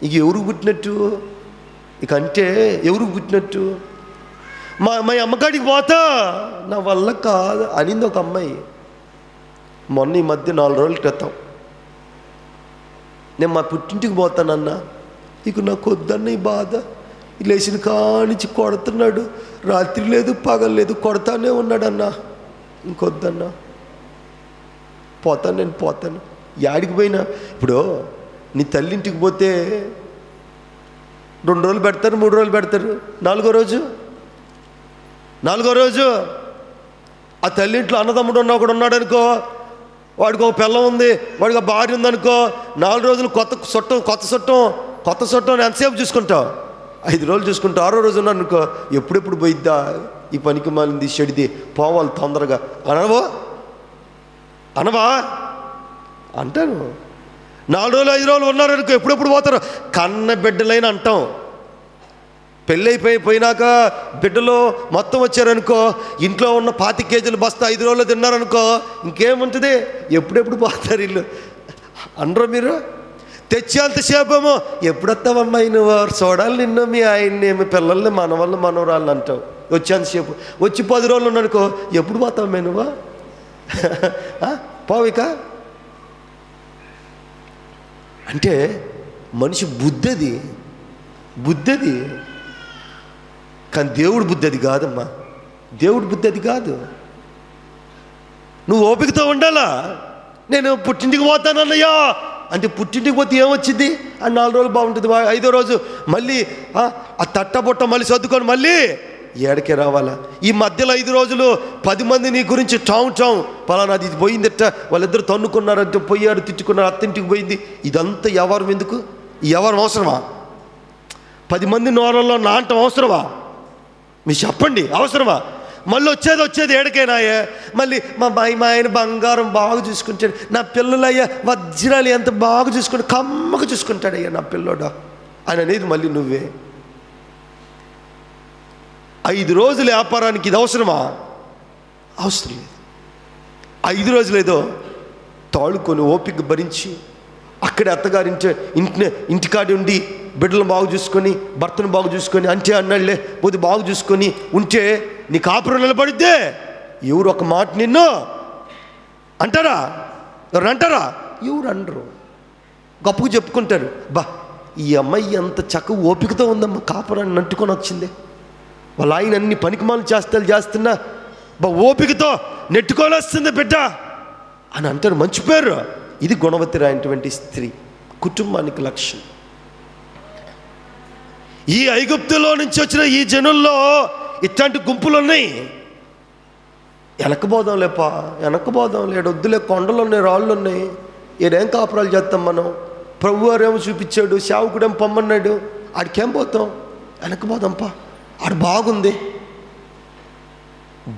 ఇక ఎవరికి పుట్టినట్టు? ఇక అంటే ఎవరికి పుట్టినట్టు? మా అమ్మకాడికి పోతా, నా వల్ల కాదు అనింది ఒక అమ్మాయి. మొన్న ఈ మధ్య 4 రోజుల క్రితం, నేను మా పుట్టింటికి పోతానన్నా, ఇక నాకు వద్దన్న ఈ బాధ. లేచిన కానించి కొడుతున్నాడు, రాత్రి లేదు పగలు లేదు, కొడతానే ఉన్నాడన్నా. ఇంకొద్దన్నా, నేను పోతాను. యాడికి పోయినా ఇప్పుడు నీ తల్లింటికి పోతే 2 రోజులు పెడతారు, 3 రోజులు పెడతారు, 4వ రోజు ఆ తల్లింట్లో అన్నదమ్ముడు ఒకడు ఉన్నాడు అనుకో, వాడికి ఒక పిల్లం ఉంది, వాడికి ఒక భార్య ఉందనుకో, 4 రోజులు కొత్త చుట్టం ఎంతసేపు చూసుకుంటావు? 5 రోజులు చూసుకుంటా. 6వ రోజు ఉన్నాను అనుకో, ఎప్పుడెప్పుడు పోయిద్దా ఈ పనికి మాలింది చెడిది, పోవాలి తొందరగా అనవా అంటాను. 4 రోజులు 5 రోజులు ఉన్నారనుకో, ఎప్పుడెప్పుడు పోతారు? కన్న బిడ్డలైన అంటాం. పోయినాక బిడ్డలు మొత్తం వచ్చారనుకో, ఇంట్లో ఉన్న 25 కేజీలు బస్తా 5 రోజులు తిన్నారనుకో, ఇంకేముంటుంది? ఎప్పుడెప్పుడు పోతారు ఇల్లు అనరు మీరు? తెచ్చేంతసేపేమో ఎప్పుడొస్తావమ్మాయి నువ్వు, చూడాలి నిన్ను, మీ ఆయన్ని, మీ పిల్లల్ని, మనవరాళ్ళు అంటావు. వచ్చేంతసేపు వచ్చి 10 రోజులు ఉన్నానుకో, ఎప్పుడు పోతావు నువ్వా? పోవిక అంటే మనిషి బుద్ధది. కానీ దేవుడి బుద్ధి అది కాదమ్మా. దేవుడి బుద్ధి అది కాదు. నువ్వు ఓపికతో ఉండాలా. నేను పుట్టింటికి పోతానన్నయ్యా అంటే పుట్టింటికి పోతే ఏమొచ్చింది? ఆ 4 రోజులు బాగుంటుంది, 5వ రోజు మళ్ళీ ఆ తట్టబొట్ట మళ్ళీ సర్దుకొని మళ్ళీ ఏడకే రావాలా? ఈ మధ్యలో 5 రోజులు 10 మంది నీ గురించి చావు పలానాది ఇది పోయిందట, వాళ్ళిద్దరు తన్నుకున్నారంటే, పోయారు, తిట్టుకున్నారు, అత్తింటికి పోయింది. ఇదంతా ఎవరు ఎందుకు? ఎవరు అవసరమా? 10 మంది నోరల్లో నాంటం అవసరమా? మీరు చెప్పండి, అవసరమా? మళ్ళీ వచ్చేది ఏడకైనాయే. మళ్ళీ మా ఆయన బంగారం బాగా చూసుకుంటాడు, నా పిల్లలయ్యా వజ్రాలు ఎంత బాగా చూసుకుంటాడు, కమ్మగా చూసుకుంటాడయ్యా నా పిల్లోడా అని అనేది మళ్ళీ నువ్వే. 5 రోజుల వ్యాపారానికి ఇది అవసరమా? అవసరం లేదు. 5 రోజులు ఏదో తాళుకొని ఓపిక భరించి అక్కడే ఇంటికాడి ఉండి బిడ్డలను బాగు చూసుకొని, భర్తను బాగు చూసుకొని, అంటే అన్నాళ్ళే పోతే బాగు చూసుకొని ఉంటే నీ కాపురం నిలబడిద్దే. ఎవరు ఒక మాట నిన్ను అంటారా? ఎవరు అంటారా? ఎవరు అనరు. గొప్పగా చెప్పుకుంటారు, బా ఈ అమ్మాయి ఎంత చక్కగా ఓపికతో ఉందమ్మా, కాపురాన్ని నంటుకొని వచ్చింది, వాళ్ళ ఆయన అన్ని పనికిమాలు చేస్తున్నా బా ఓపికతో నెట్టుకొని వస్తుంది బిడ్డ అని అంటారు. మంచి పేరు. ఇది గుణవతి అయినటువంటి స్త్రీ, కుటుంబానికి లక్ష్యం. ఈ ఐగుప్తులో నుంచి వచ్చిన ఈ జనుల్లో ఇట్లాంటి గుంపులు ఉన్నాయి. వెనకపోదాం లేపా, వెనకపోదాం లేడు, వద్దులే, కొండలు ఉన్నాయి, రాళ్ళు ఉన్నాయి, ఏడేం కాపురాలు చేస్తాం మనం, ప్రభు వారేమో చూపించాడు, సేవకుడేం పొమ్మన్నాడు, ఆడికేం పోతాం, వెనకపోదాంపా, ఆడు బాగుంది.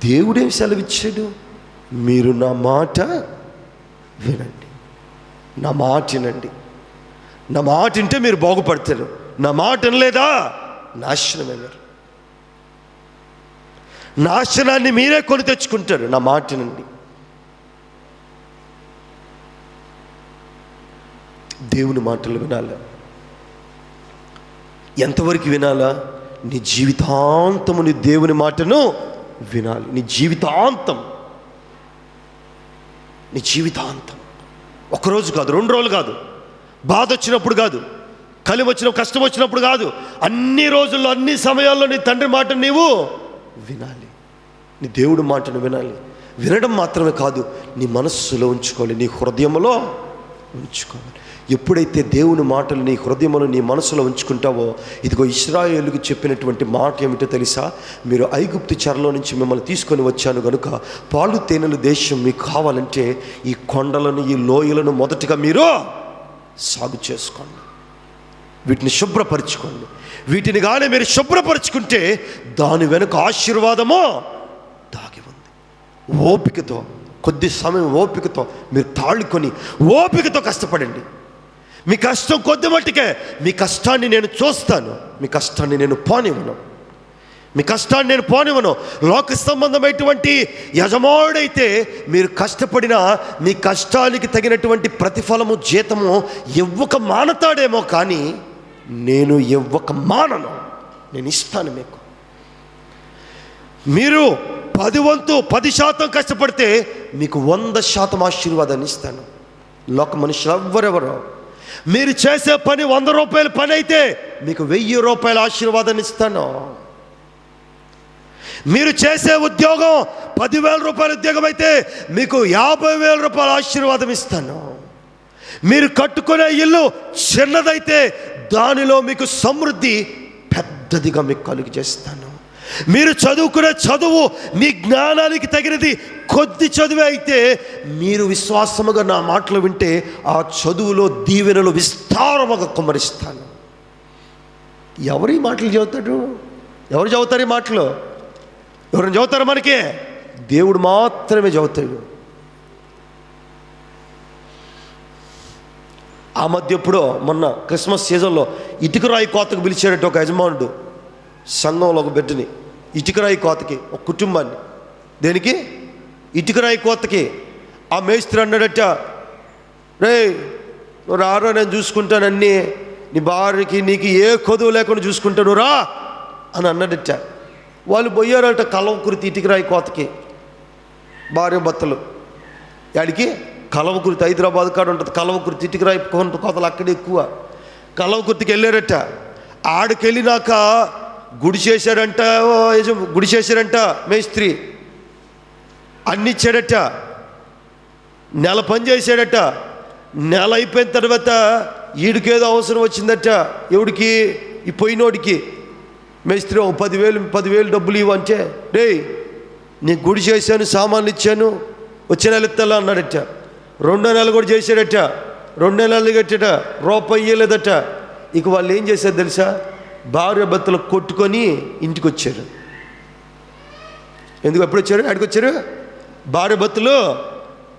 దేవుడేం సెలవిచ్చాడు, మీరు నా మాట వినండి, నా మాట వినండి, నా మాట వింటే మీరు బాగుపడతారు, నా మాట వినలేదా నాశనమే, మీరు నాశనాన్ని మీరే కొని తెచ్చుకుంటారు. నా మాట వినండి. దేవుని మాటలు వినాలా. ఎంతవరకు వినాలా? నీ జీవితాంతము నీ దేవుని మాటను వినాలి. నీ జీవితాంతం, నీ జీవితాంతం. ఒకరోజు కాదు, 2 రోజులు కాదు, బాధ వచ్చినప్పుడు కాదు, కలిమి వచ్చిన కష్టం వచ్చినప్పుడు కాదు, అన్ని రోజుల్లో అన్ని సమయాల్లో నీ తండ్రి మాట నీవు వినాలి. నీ దేవుడి మాటను వినాలి. వినడం మాత్రమే కాదు, నీ మనస్సులో ఉంచుకోవాలి, నీ హృదయంలో ఉంచుకోవాలి. ఎప్పుడైతే దేవుని మాటలు నీ హృదయంలో నీ మనసులో ఉంచుకుంటావో, ఇదిగో ఇశ్రాయేలుకు చెప్పినటువంటి మాట ఏమిటో తెలుసా? మీరు ఐగుప్తు చెరలో నుంచి మిమ్మల్ని తీసుకొని వచ్చాను కనుక పాలు తేనెల దేశం మీకు కావాలంటే ఈ కొండలను, ఈ లోయలను మొదటగా మీరు సాగు చేసుకోండి, వీటిని శుభ్రపరచుకోండి. వీటిని కానీ మీరు శుభ్రపరచుకుంటే దాని వెనుక ఆశీర్వాదము దాగి ఉంది. ఓపికతో, కొద్ది సమయం ఓపికతో మీరు తాళుకొని ఓపికతో కష్టపడండి. మీ కష్టం కొద్ది మట్టుకే, మీ కష్టాన్ని నేను చూస్తాను, మీ కష్టాన్ని నేను పోనివ్వను, మీ కష్టాన్ని నేను పోనివ్వను. లోక సంబంధమైనటువంటి యజమానుడైతే మీరు కష్టపడినా మీ కష్టానికి తగినటువంటి ప్రతిఫలము, జీతము ఇవ్వక మానతాడేమో, కానీ నేను ఇవ్వక మానను, నేను ఇస్తాను మీకు. మీరు 10% కష్టపడితే మీకు 100% ఆశీర్వాదాన్ని ఇస్తాను. లోక మనుషులు ఎవ్వరెవరో, మీరు చేసే పని 100 రూపాయల పని అయితే మీకు 1000 రూపాయల ఆశీర్వాదాన్ని ఇస్తాను. మీరు చేసే ఉద్యోగం 10,000 రూపాయల ఉద్యోగం అయితే మీకు 50,000 రూపాయల ఆశీర్వాదం ఇస్తాను. మీరు కట్టుకునే ఇల్లు చిన్నదైతే దానిలో మీకు సమృద్ధి పెద్దదిగా మీకు కలుగు చేస్తాను. మీరు చదువుకునే చదువు మీ జ్ఞానానికి తగినది కొద్ది చదువే అయితే మీరు విశ్వాసముగా నా మాటలు వింటే ఆ చదువులో దీవెనలు విస్తారముగా కుమ్మరిస్తాను. ఎవరు ఈ మాటలు చదువుతాడు? ఎవరు చదువుతారు ఈ మాటలు? ఎవరైనా చదువుతారు? మనకే దేవుడు మాత్రమే చదువుతాడు. ఆ మధ్య ఎప్పుడో మొన్న క్రిస్మస్ సీజన్లో ఇటుకరాయి కోతకు పిలిచాడట ఒక యజమానుడు సంఘంలో ఒక బిడ్డని. ఇటుకరాయి కోతకి ఒక కుటుంబాన్ని. దేనికి? ఇటుకరాయి కోతకి. ఆ మేస్త్రి అన్నాడట, రే నువ్వు రారా, నేను చూసుకుంటానన్నీ, నీ భార్యకి నీకు ఏ కొదువు లేకుండా చూసుకుంటాను రా అని అన్నాడట. వాళ్ళు పోయారట కలవకుర్తి ఇటుకరాయి కోతకి, భార్య భర్తలు. యాడికి? కలవకుర్తి. హైదరాబాద్ కాడ ఉంటుంది కలవకుర్తి. ఇటుకరాయి కోతలు అక్కడ ఎక్కువ. కలవకుర్తికి వెళ్ళారట. ఆడికెళ్ళినాక గుడి చేశాడంట, గుడి చేశాడంట మేస్త్రి, అన్ని ఇచ్చాడట, నెల పని చేశాడట. నెల అయిపోయిన తర్వాత ఈడికేదో అవసరం వచ్చిందట. ఎవడికి? ఈ పోయినోడికి. మేస్త్రి ఒక 10,000 డబ్బులు ఇవ్వంటే, రే నీకు గుడి చేశాను, సామాన్లు ఇచ్చాను, వచ్చే నెల ఇస్తాలా అన్నాడట. 2వ నెల కూడా చేశాడట. 2 నెలలు కట్టాడ, రూపాయి ఇవ్వలేదట. ఇక వాళ్ళు ఏం చేశారు తెలుసా? భార్య భర్తలు కొట్టుకొని ఇంటికి వచ్చారు. ఎందుకు? ఎప్పుడు వచ్చారు? ఆడికి వచ్చారు. భార్య భర్తలు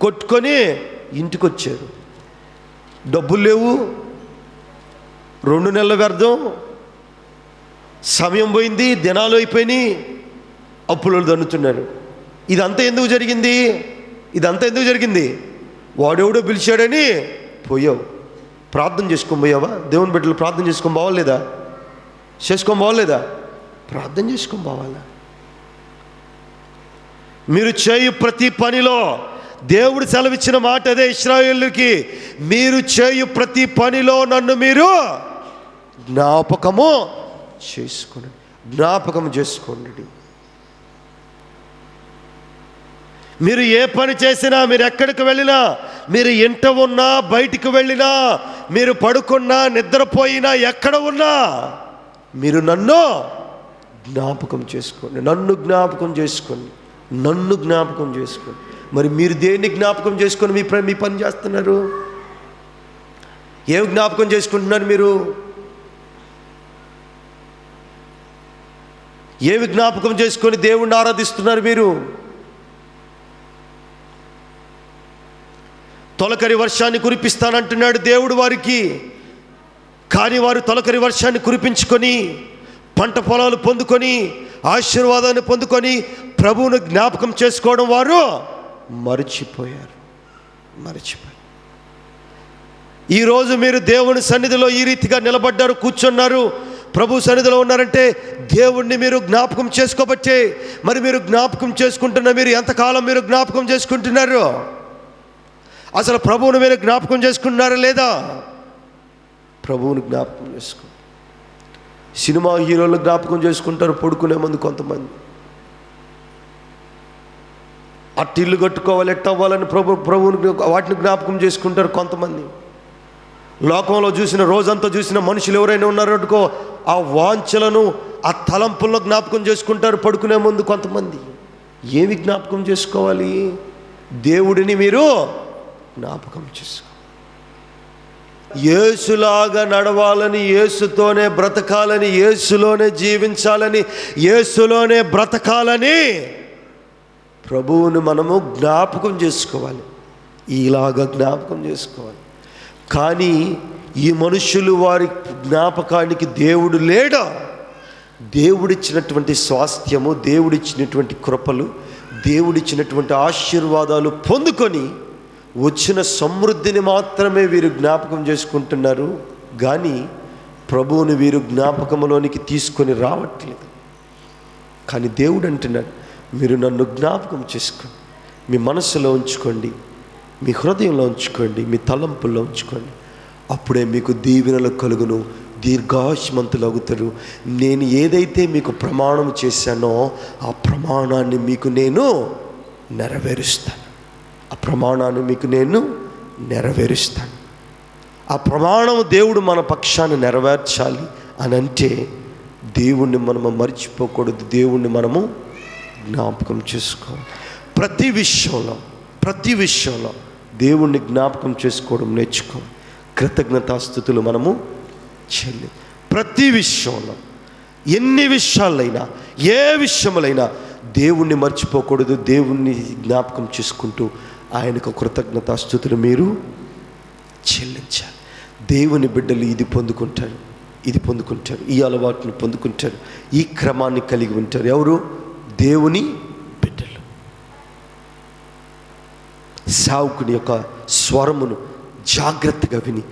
కొట్టుకొని ఇంటికి వచ్చారు. డబ్బులు లేవు, 2 నెలల వ్యర్థం, సమయం పోయింది, దినాలు అయిపోయినాయి, అప్పులు దన్నుతున్నారు. ఇదంతా ఎందుకు జరిగింది? ఇదంతా ఎందుకు జరిగింది? వాడెవడో పిలిచాడని పోయావు. ప్రార్థన చేసుకొని పోయావా? దేవుని బిడ్డలు ప్రార్థన చేసుకొని పోవాలేదా? చేసుకొని పోవాలేదా? ప్రార్థన చేసుకొని పోవాలా? మీరు చేయు ప్రతి పనిలో దేవుడు సెలవిచ్చిన మాట అదే ఇశ్రాయేలుకి, మీరు చేయు ప్రతి పనిలో నన్ను మీరు జ్ఞాపకము చేసుకోండి, జ్ఞాపకం చేసుకోండి. మీరు ఏ పని చేసినా, మీరు ఎక్కడికి వెళ్ళినా, మీరు ఇంట ఉన్నా, బయటికి వెళ్ళినా, మీరు పడుకున్నా, నిద్రపోయినా, ఎక్కడ ఉన్నా మీరు నన్ను జ్ఞాపకం చేసుకోండి, నన్ను జ్ఞాపకం చేసుకోండి, నన్ను జ్ఞాపకం చేసుకోండి. మరి మీరు దేన్ని జ్ఞాపకం చేసుకొని మీ పని చేస్తున్నారు? ఏమి జ్ఞాపకం చేసుకుంటున్నారు మీరు? ఏమి జ్ఞాపకం చేసుకొని దేవుణ్ణి ఆరాధిస్తున్నారు మీరు? తొలకరి వర్షాన్ని కురిపిస్తానంటున్నాడు దేవుడు వారికి. కానీ వారు తొలకరి వర్షాన్ని కురిపించుకొని పంట పొలాలు పొందుకొని ఆశీర్వాదాన్ని పొందుకొని ప్రభువును జ్ఞాపకం చేసుకోవడం వారు మరచిపోయారు. ఈరోజు మీరు దేవుని సన్నిధిలో ఈ రీతిగా నిలబడ్డారు, కూర్చున్నారు, ప్రభు సన్నిధిలో ఉన్నారంటే దేవుణ్ణి మీరు జ్ఞాపకం చేసుకోబట్టే. మరి మీరు జ్ఞాపకం చేసుకుంటున్న మీరు ఎంతకాలం మీరు జ్ఞాపకం చేసుకుంటున్నారు? అసలు ప్రభువును మీరు జ్ఞాపకం చేసుకుంటున్నారా లేదా? ప్రభువుని జ్ఞాపకం చేసుకో. సినిమా హీరోలు జ్ఞాపకం చేసుకుంటారు పడుకునే ముందు కొంతమంది. అట్టి ఇల్లు కట్టుకోవాలి, ఎట్ట అవ్వాలని ప్రభువుని వాటిని జ్ఞాపకం చేసుకుంటారు కొంతమంది. లోకంలో చూసిన రోజంతా చూసిన మనుషులు ఎవరైనా ఉన్నారనుకో, ఆ వాంఛలను ఆ తలంపుల్లో జ్ఞాపకం చేసుకుంటారు పడుకునే ముందు కొంతమంది. ఏమి జ్ఞాపకం చేసుకోవాలి? దేవుడిని మీరు జ్ఞాపకం చేసుకో. యేసులాగా నడవాలని, యేసుతోనే బ్రతకాలని, యేసులోనే జీవించాలని, యేసులోనే బ్రతకాలని ప్రభువుని మనము జ్ఞాపకం చేసుకోవాలి. ఇలాగా జ్ఞాపకం చేసుకోవాలి. కానీ ఈ మనుషులు వారి జ్ఞాపకానికి దేవుడు లేడా? దేవుడిచ్చినటువంటి స్వాస్థ్యము, దేవుడిచ్చినటువంటి కృపలు, దేవుడిచ్చినటువంటి ఆశీర్వాదాలు పొందుకొని వచ్చిన సమృద్ధిని మాత్రమే వీరు జ్ఞాపకం చేసుకుంటున్నారు. కానీ ప్రభువుని వీరు జ్ఞాపకంలోనికి తీసుకొని రావట్లేదు. కానీ దేవుడు అంటున్నాడు, మీరు నన్ను జ్ఞాపకం చేసుకోండి, మీ మనసులో ఉంచుకోండి, మీ హృదయంలో ఉంచుకోండి, మీ తలంపుల్లో ఉంచుకోండి. అప్పుడే మీకు దీవెనలు కలుగును, దీర్ఘాయుష్మంతులు అవుతారు. నేను ఏదైతే మీకు ప్రమాణం చేశానో ఆ ప్రమాణాన్ని మీకు నేను నెరవేరుస్తాను. ఆ ప్రమాణాన్ని మీకు నేను నెరవేరుస్తాను. ఆ ప్రమాణం దేవుడు మన పక్షాన్ని నెరవేర్చాలి అని అంటే దేవుణ్ణి మనము మర్చిపోకూడదు, దేవుణ్ణి మనము జ్ఞాపకం చేసుకోవాలి. ప్రతి విషయంలో దేవుణ్ణి జ్ఞాపకం చేసుకోవడం నేర్చుకో. కృతజ్ఞతాస్తుతులు మనము చెల్లి. ప్రతి విషయంలో, ఎన్ని విషయాలైనా, ఏ విషయములైనా దేవుణ్ణి మర్చిపోకూడదు. దేవుణ్ణి జ్ఞాపకం చేసుకుంటూ ఆయనకు కృతజ్ఞతాస్తుతులు మీరు చెల్లించాలి. దేవుని బిడ్డలు ఇది పొందుకుంటారు, ఈ అలవాటును పొందుకుంటారు, ఈ క్రమాన్ని కలిగి ఉంటారు. ఎవరు? దేవుని బిడ్డలు. సేవకుని యొక్క స్వరమును జాగ్రత్తగా విని,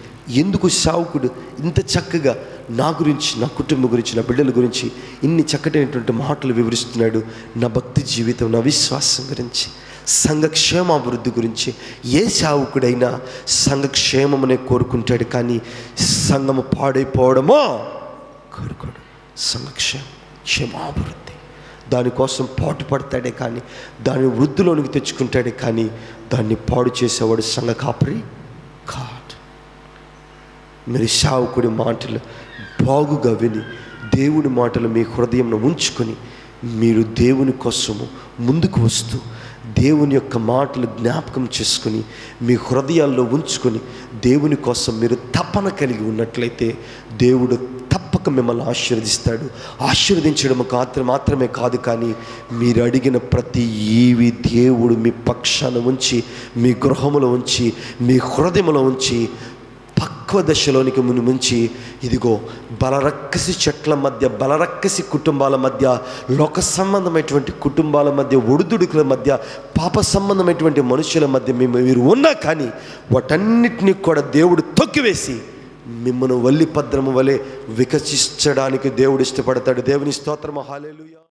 ఎందుకు సేవకుడు ఇంత చక్కగా నా గురించి, నా కుటుంబం గురించి, నా బిడ్డల గురించి ఇన్ని చక్కటైనటువంటి మాటలు వివరిస్తున్నాడు? నా భక్తి జీవితం, నా విశ్వాసం గురించి, సంఘక్షేమాభివృద్ధి గురించి. ఏ సేవకుడైనా సంఘక్షేమమునే కోరుకుంటాడు, కానీ సంఘము పాడైపోవడమో కోరుకోడు. క్షేమాభివృద్ధి దానికోసం పాటుపడతాడే కానీ, దాన్ని వృద్ధిలోనికి తెచ్చుకుంటాడే కానీ, దాన్ని పాడు చేసేవాడు సంఘ కాపరి కాదు. మీరు సేవకుడి మాటలు బాగుగా విని, దేవుని మాటలు మీ హృదయంలో ఉంచుకొని, మీరు దేవుని కోసము ముందుకు వస్తూ దేవుని యొక్క మాటలు జ్ఞాపకం చేసుకొని మీ హృదయాల్లో ఉంచుకొని దేవుని కోసం మీరు తపన కలిగి ఉన్నట్లయితే దేవుడు తప్పక మిమ్మల్ని ఆశీర్వదిస్తాడు. ఆశీర్వదించడం మాత్రమే కాదు, కానీ మీరు అడిగిన ప్రతి ఈవి దేవుడు మీ పక్షాన ఉంచి, మీ గృహములో ఉంచి, మీ హృదయంలో ఉంచి పక్వ దశలోనికి ముంచి, ఇదిగో బలరక్కసి చెట్ల మధ్య, బలరక్కసి కుటుంబాల మధ్య, లోక సంబంధమైనటువంటి కుటుంబాల మధ్య, ఒడిదుడుకుల మధ్య, పాప సంబంధమైనటువంటి మనుషుల మధ్య మీరు ఉన్నా కానీ వాటన్నిటినీ కూడా దేవుడు తొక్కివేసి మిమ్మల్ని వల్లి పద్రము వలె వికసించడానికి దేవుడు ఇష్టపడతాడు. దేవుని స్తోత్రము. హల్లెలూయా.